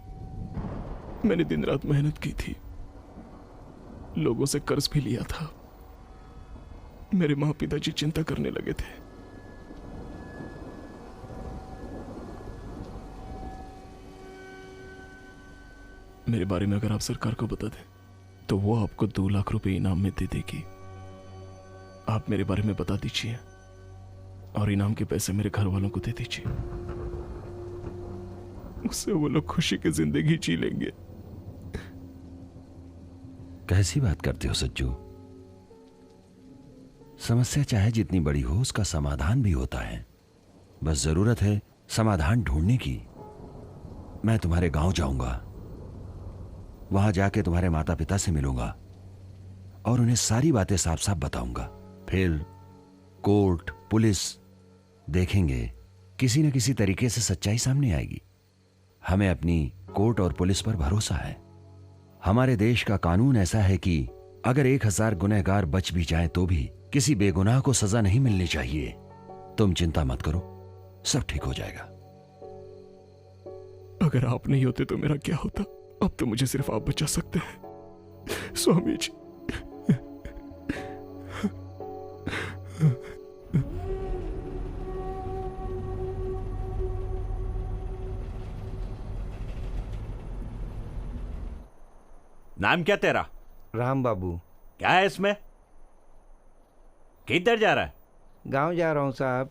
मैंने दिन रात मेहनत की थी, लोगों से कर्ज भी लिया था। मेरे माँ पिताजी चिंता करने लगे थे। मेरे बारे में अगर आप सरकार को बता दें तो वो आपको 2 लाख रुपए इनाम में दे देगी। आप मेरे बारे में बता दीजिए और इनाम के पैसे मेरे घर वालों को दे दीजिए। उससे वो लोग खुशी की जिंदगी जी लेंगे। कैसी बात करते हो सज्जू? समस्या चाहे जितनी बड़ी हो, उसका समाधान भी होता है। बस जरूरत है समाधान ढूंढने की। मैं तुम्हारे गांव जाऊंगा, वहां जाके तुम्हारे माता पिता से मिलूंगा और उन्हें सारी बातें साफ साफ बताऊंगा। फिर कोर्ट, पुलिस देखेंगे किसी न किसी तरीके से सच्चाई सामने आएगी। हमें अपनी कोर्ट और पुलिस पर भरोसा है। हमारे देश का कानून ऐसा है कि अगर 1000 गुनहगार बच भी जाएं तो भी किसी बेगुनाह को सजा नहीं मिलनी चाहिए। तुम चिंता मत करो, सब ठीक हो जाएगा। अगर आप नहीं होते तो मेरा क्या होता? अब तो मुझे सिर्फ आप बचा सकते हैं स्वामी जी। नाम क्या तेरा? राम बाबू। क्या है इसमें? किधर जा रहा है? गांव जा रहा हूँ साहब।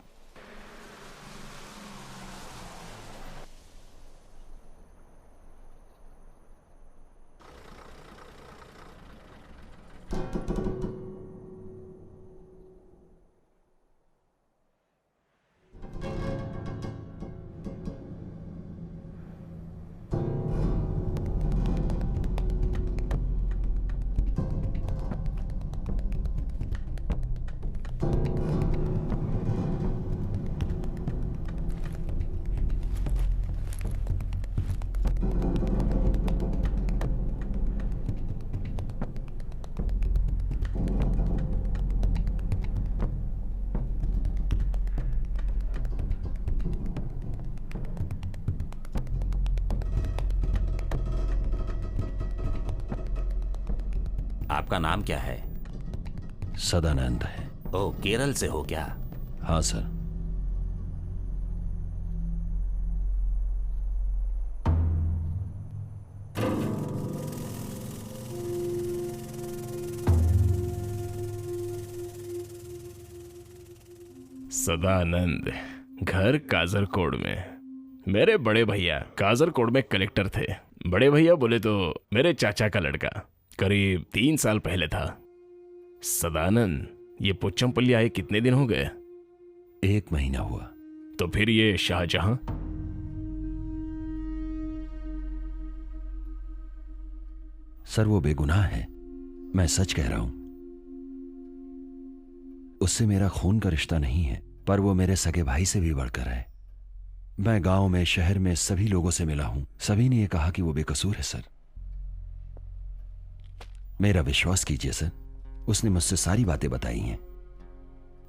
आपका नाम क्या है? सदानंद है। ओ, केरल से हो क्या? हाँ सर। सदानंद, घर काजरकोड में। मेरे बड़े भैया काजरकोड में कलेक्टर थे। बड़े भैया बोले तो मेरे चाचा का लड़का करीब 3 साल पहले था। सदानंद, ये पोचमपल्ली आए कितने दिन हो गए? 1 महीना हुआ। तो फिर ये शाहजहां? सर वो बेगुनाह है, मैं सच कह रहा हूं। उससे मेरा खून का रिश्ता नहीं है, पर वो मेरे सगे भाई से भी बढ़कर है। मैं गांव में, शहर में सभी लोगों से मिला हूं। सभी ने यह कहा कि वो बेकसूर है सर। मेरा विश्वास कीजिए सर, उसने मुझसे सारी बातें बताई हैं,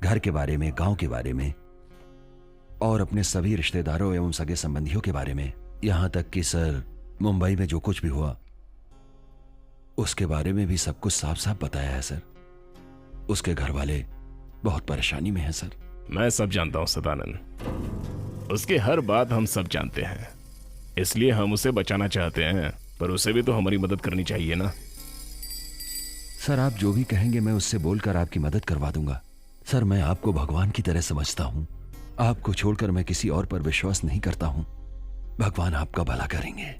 घर के बारे में, गांव के बारे में और अपने सभी रिश्तेदारों एवं सगे संबंधियों के बारे में। यहां तक कि सर मुंबई में जो कुछ भी हुआ उसके बारे में भी सब कुछ साफ साफ बताया है सर। उसके घर वाले बहुत परेशानी में हैं सर। मैं सब जानता हूं सदानंद, उसकी हर बात हम सब जानते हैं, इसलिए हम उसे बचाना चाहते हैं, पर उसे भी तो हमारी मदद करनी चाहिए ना। सर आप जो भी कहेंगे मैं उससे बोलकर आपकी मदद करवा दूंगा। सर मैं आपको भगवान की तरह समझता हूं। आपको छोड़कर मैं किसी और पर विश्वास नहीं करता हूं। भगवान आपका भला करेंगे।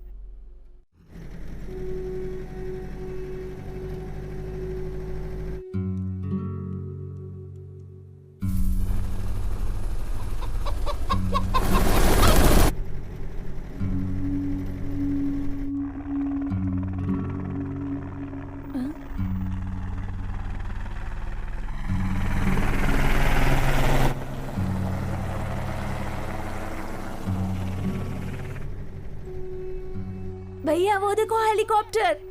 भैया वो देखो हेलीकॉप्टर।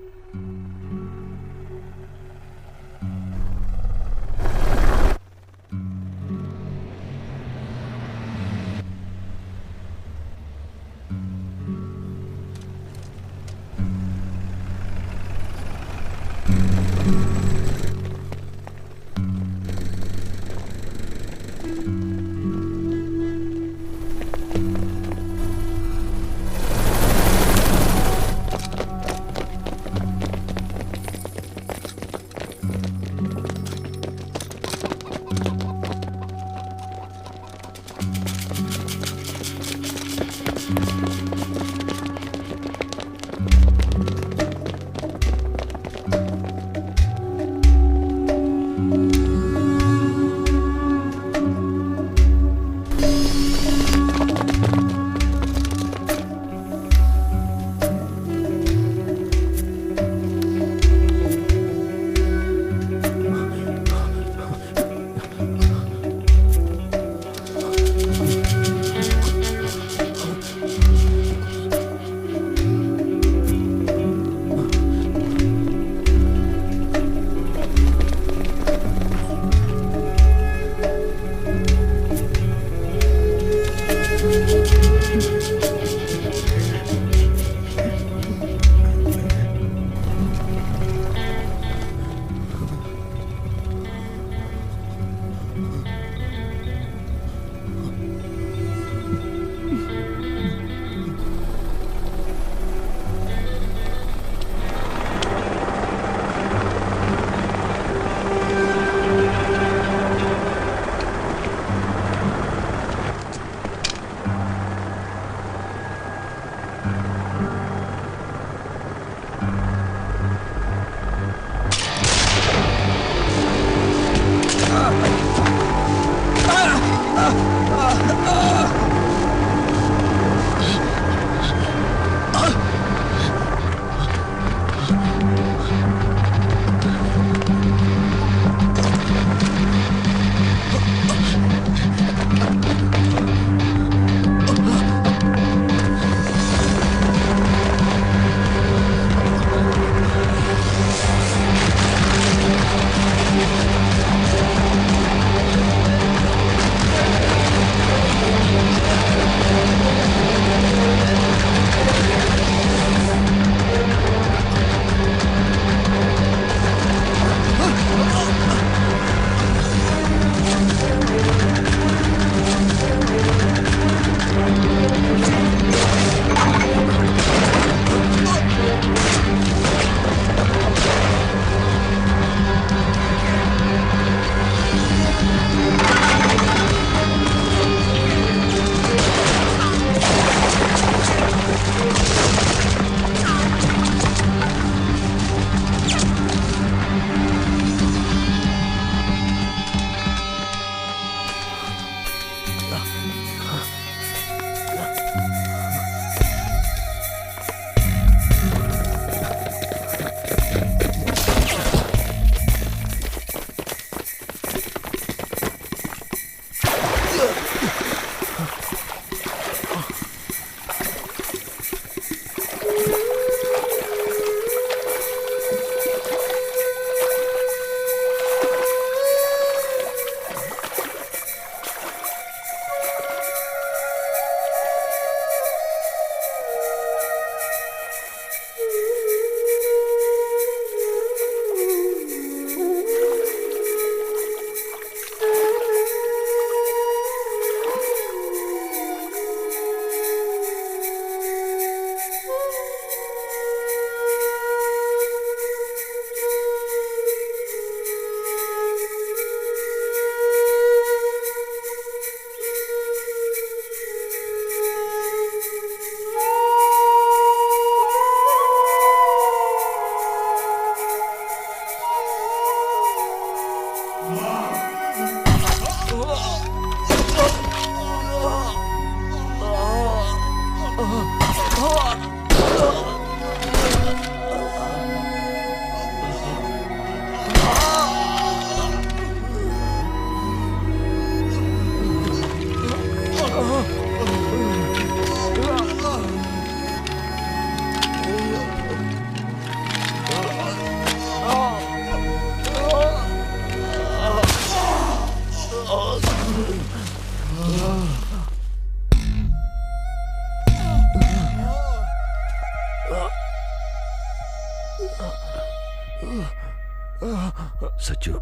सच्चू,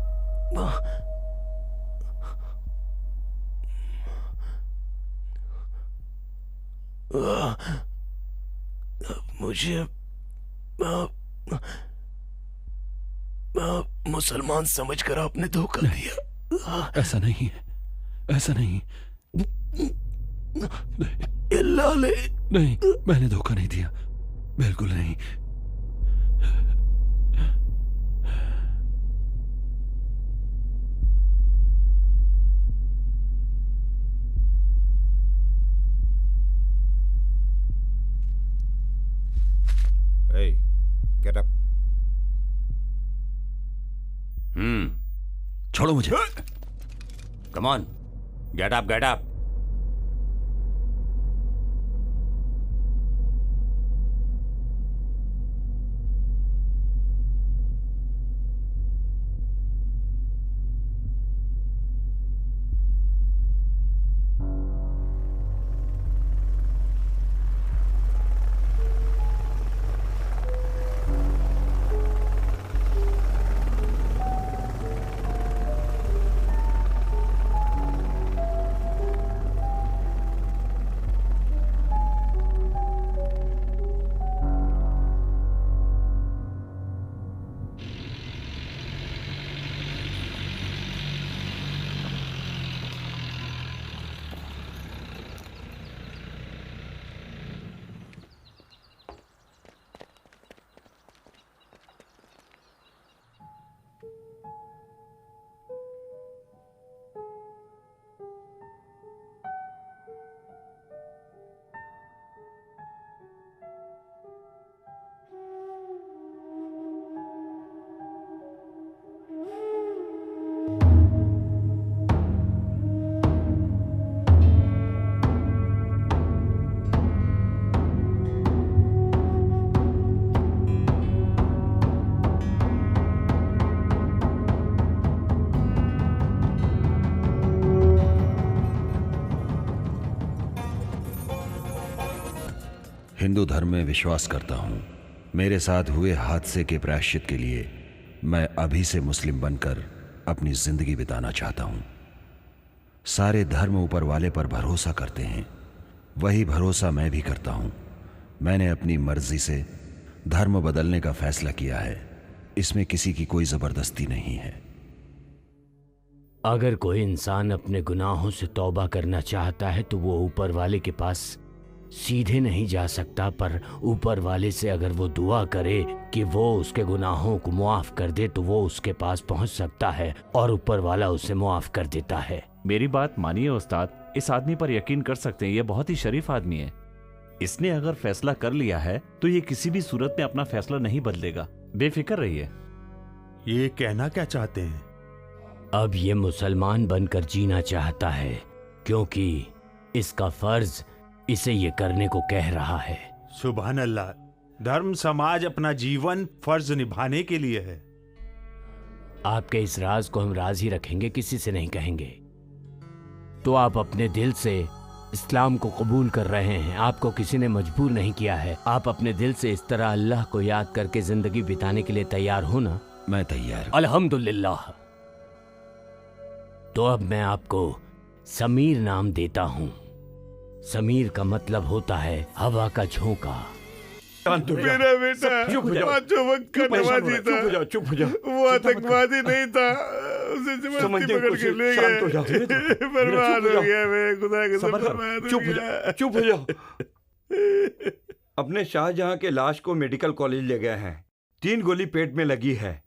मुझे मुसलमान समझकर आपने धोखा दिया। ऐसा नहीं है, ऐसा नहीं। नहीं, मैंने धोखा नहीं दिया, बिल्कुल नहीं। Hey, get up. छोड़ो मुझे। Come on, get up, get up. Hindu धर्म में विश्वास करता हूं। मेरे साथ हुए हादसे के प्रायश्चित के लिए मैं अभी से मुस्लिम बनकर अपनी जिंदगी बिताना चाहता हूं। सारे धर्म ऊपर वाले पर भरोसा करते हैं, वही भरोसा मैं भी करता हूं। मैंने अपनी मर्जी से धर्म बदलने का फैसला किया है। इसमें किसी की कोई जबरदस्ती नहीं है। अगर कोई इंसान अपने गुनाहों से तौबा करना चाहता है तो वो ऊपर वाले के पास सीधे नहीं जा सकता, पर ऊपर वाले से अगर वो दुआ करे कि वो उसके गुनाहों को मुआफ कर दे तो वो उसके पास पहुंच सकता है और ऊपर वाला उसे मुआफ कर देता है। मेरी बात मानिए उस्ताद, इस आदमी पर यकीन कर सकते हैं। ये बहुत ही शरीफ आदमी है। इसने अगर फैसला कर लिया है तो ये किसी भी सूरत में अपना फैसला नहीं बदलेगा। बेफिक्र रहिए। ये कहना क्या चाहते हैं? अब ये मुसलमान बनकर जीना चाहता है क्योंकि इसका फर्ज इसे ये करने को कह रहा है। सुभान अल्लाह। धर्म समाज अपना जीवन फर्ज निभाने के लिए है। आपके इस राज को हम राज ही रखेंगे, किसी से नहीं कहेंगे। तो आप अपने दिल से इस्लाम को कबूल कर रहे हैं, आपको किसी ने मजबूर नहीं किया है। आप अपने दिल से इस तरह अल्लाह को याद करके जिंदगी बिताने के लिए तैयार हो ना? मैं तैयार। अल्हम्दुलिल्लाह। तो अब मैं आपको समीर नाम देता हूँ। समीर का मतलब होता है हवा का झोंका। मेरा बेटा पांचों वक्त का नमाजी था। चुप हो जाओ। वो आतंकवादी नहीं था, उसे जबरदस्ती पकड़ के ले गए। बर्बाद हो गया मैं, खुदा के बर्बाद हो गया। चुप हो जाओ। अपने शाहजहां के लाश को मेडिकल कॉलेज ले गए हैं। 3 गोली पेट में लगी है।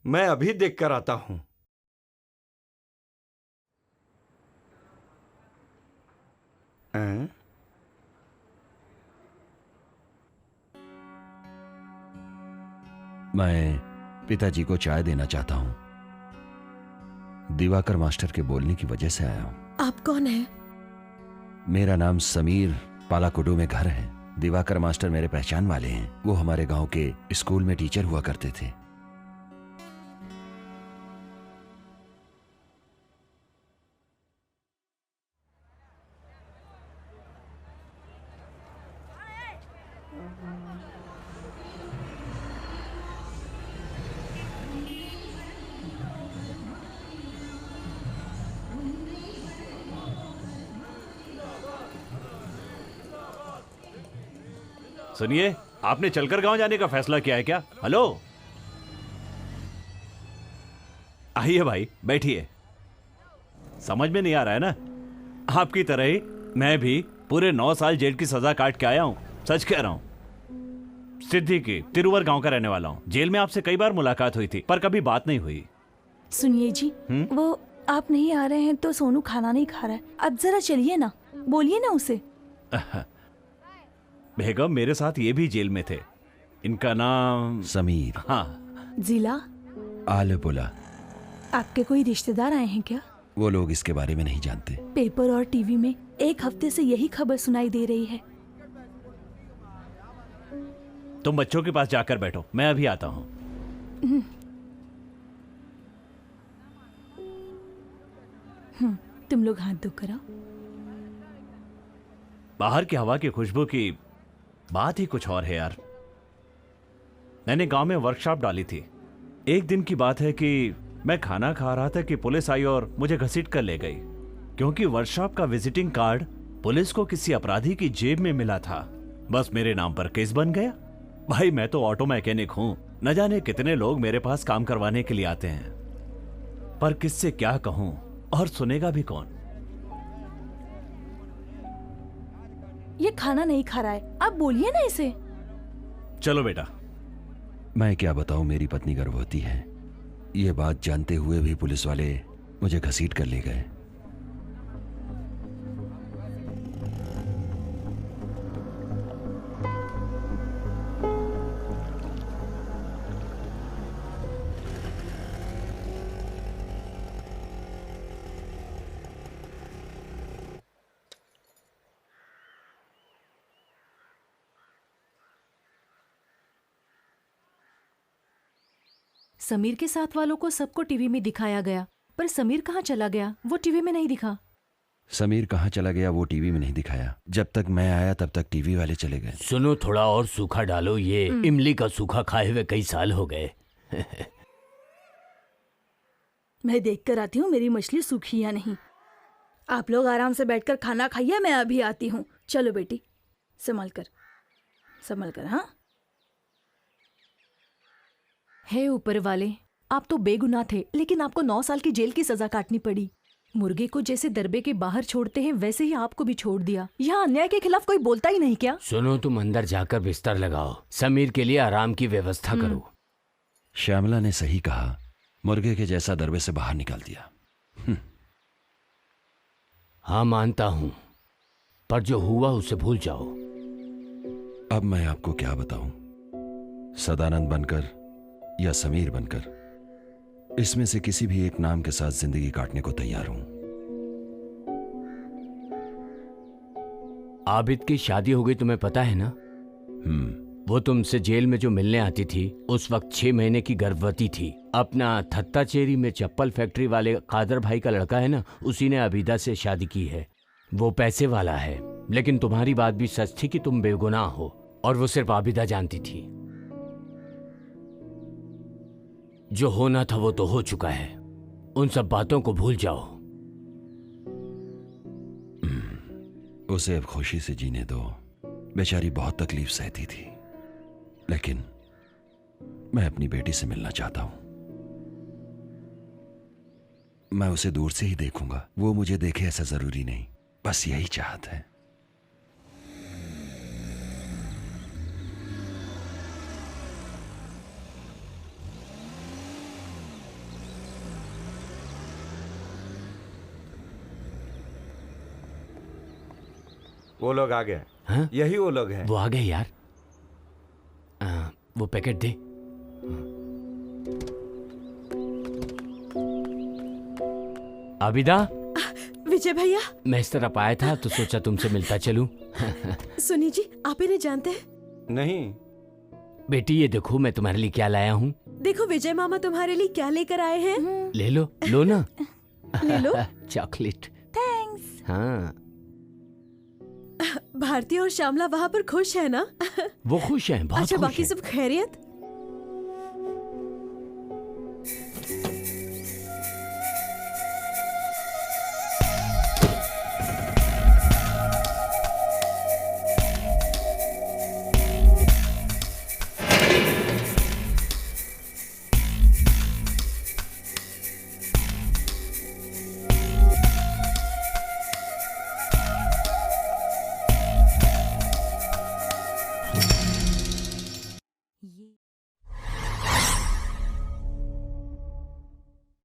मैं अभी देख कर आता हूँ। मैं पिताजी को चाय देना चाहता हूं। दिवाकर मास्टर के बोलने की वजह से आया हूं। आप कौन हैं? मेरा नाम समीर, पालाकुडू में घर है। दिवाकर मास्टर मेरे पहचान वाले हैं। वो हमारे गांव के स्कूल में टीचर हुआ करते थे। सुनिए, आपने चलकर गांव जाने का फैसला किया है क्या? हेलो, आइए भाई, बैठिए। समझ में नहीं आ रहा है ना? आपकी तरह ही मैं भी पूरे 9 साल जेल की सजा काट के आया हूं। सच कह रहा हूं। सिद्धि की तिरुवर गांव का रहने वाला हूं। जेल में आपसे कई बार मुलाकात हुई थी, पर कभी बात नहीं हुई। सुनिए जी, वो आप नहीं आ रहे हैं तो सोनू खाना नहीं खा रहा है। अब जरा चलिए ना, बोलिए ना उसे। बेगम मेरे साथ ये भी जेल में थे। इनका नाम समीर। हाँ। जिला आलेपुला। आपके कोई रिश्तेदार आए हैं क्या? वो लोग इसके बारे में नहीं जानते। पेपर और टीवी में एक हफ्ते से यही खबर सुनाई दे रही है। तुम बच्चों के पास जाकर बैठो, मैं अभी आता हूँ। तुम लोग हाथ धो कर आओ। बाहर की हवा की खुशबू की बात ही कुछ और है यार। मैंने गांव में वर्कशॉप डाली थी। एक दिन की बात है कि मैं खाना खा रहा था कि पुलिस आई और मुझे घसीट कर ले गई, क्योंकि वर्कशॉप का विजिटिंग कार्ड पुलिस को किसी अपराधी की जेब में मिला था। बस मेरे नाम पर केस बन गया। भाई मैं तो ऑटो मैकेनिक हूं, न जाने कितने लोग मेरे पास काम करवाने के लिए आते हैं, पर किससे क्या कहूं और सुनेगा भी कौन। ये खाना नहीं खा रहा है, आप बोलिए ना इसे। चलो बेटा। मैं क्या बताऊं, मेरी पत्नी गर्भवती है। ये बात जानते हुए भी पुलिस वाले मुझे घसीट कर ले गए। समीर के साथ वालों को सबको टीवी में दिखाया गया, पर समीर कहाँ चला गया वो टीवी में नहीं दिखा। समीर कहाँ चला गया वो टीवी में नहीं दिखाया। जब तक मैं आया तब तक टीवी वाले चले गए। सुनो, थोड़ा और सूखा डालो। ये इमली का सूखा खाए हुए कई साल हो गए। मैं देख कर आती हूँ मेरी मछली सूखी या नहीं। आप लोग आराम से बैठकर खाना खाइए, मैं अभी आती हूँ। चलो बेटी, संभल कर। हाँ, हे ऊपर वाले, आप तो बेगुनाह थे, लेकिन आपको 9 साल की जेल की सजा काटनी पड़ी। मुर्गे को जैसे दरबे के बाहर छोड़ते हैं वैसे ही आपको भी छोड़ दिया। यहाँ अन्याय के खिलाफ कोई बोलता ही नहीं क्या? सुनो, तुम अंदर जाकर बिस्तर लगाओ, समीर के लिए आराम की व्यवस्था करो। श्यामला ने सही कहा, मुर्गे के जैसा दरबे से बाहर निकाल दिया। हाँ मानता हूं, पर जो हुआ उसे भूल जाओ। अब मैं आपको क्या बताऊं, सदानंद बनकर या समीर बनकर, इसमें से किसी भी एक नाम के साथ जिंदगी काटने को तैयार हूं। आबिद की शादी हो गई, तुम्हें पता है ना? वो तुमसे जेल में जो मिलने आती थी उस वक्त 6 महीने की गर्भवती थी। अपना थत्ताचेरी में चप्पल फैक्ट्री वाले कादर भाई का लड़का है ना, उसी ने अबीदा से शादी की है। वो पैसे वाला है, लेकिन तुम्हारी बात भी सच थी कि तुम बेगुनाह हो, और वो सिर्फ आबिदा जानती थी। जो होना था वो तो हो चुका है, उन सब बातों को भूल जाओ। उसे अब खुशी से जीने दो। बेचारी बहुत तकलीफ सहती थी, लेकिन मैं अपनी बेटी से मिलना चाहता हूं। मैं उसे दूर से ही देखूंगा, वो मुझे देखे ऐसा जरूरी नहीं। बस यही चाहत है। वो लोग आ गए। हाँ? यही वो लोग हैं। वो आ गए यार। वो पैकेट दे। आबिदा। विजय भैया, मैं इस तरफ आया था तो सोचा तुमसे मिलता चलूं। सुनी जी, आप इन्हें जानते हैं? नहीं। बेटी ये देखो मैं तुम्हारे लिए क्या लाया हूँ। देखो विजय मामा तुम्हारे लिए क्या लेकर आए हैं। ले लो, लो ना। ले लो। चॉकलेट। थैंक्स। हाँ। भारती और श्यामला वहाँ पर खुश है ना? वो खुश हैं, बहुत अच्छा, खुश बाकी हैं। सब खैरियत?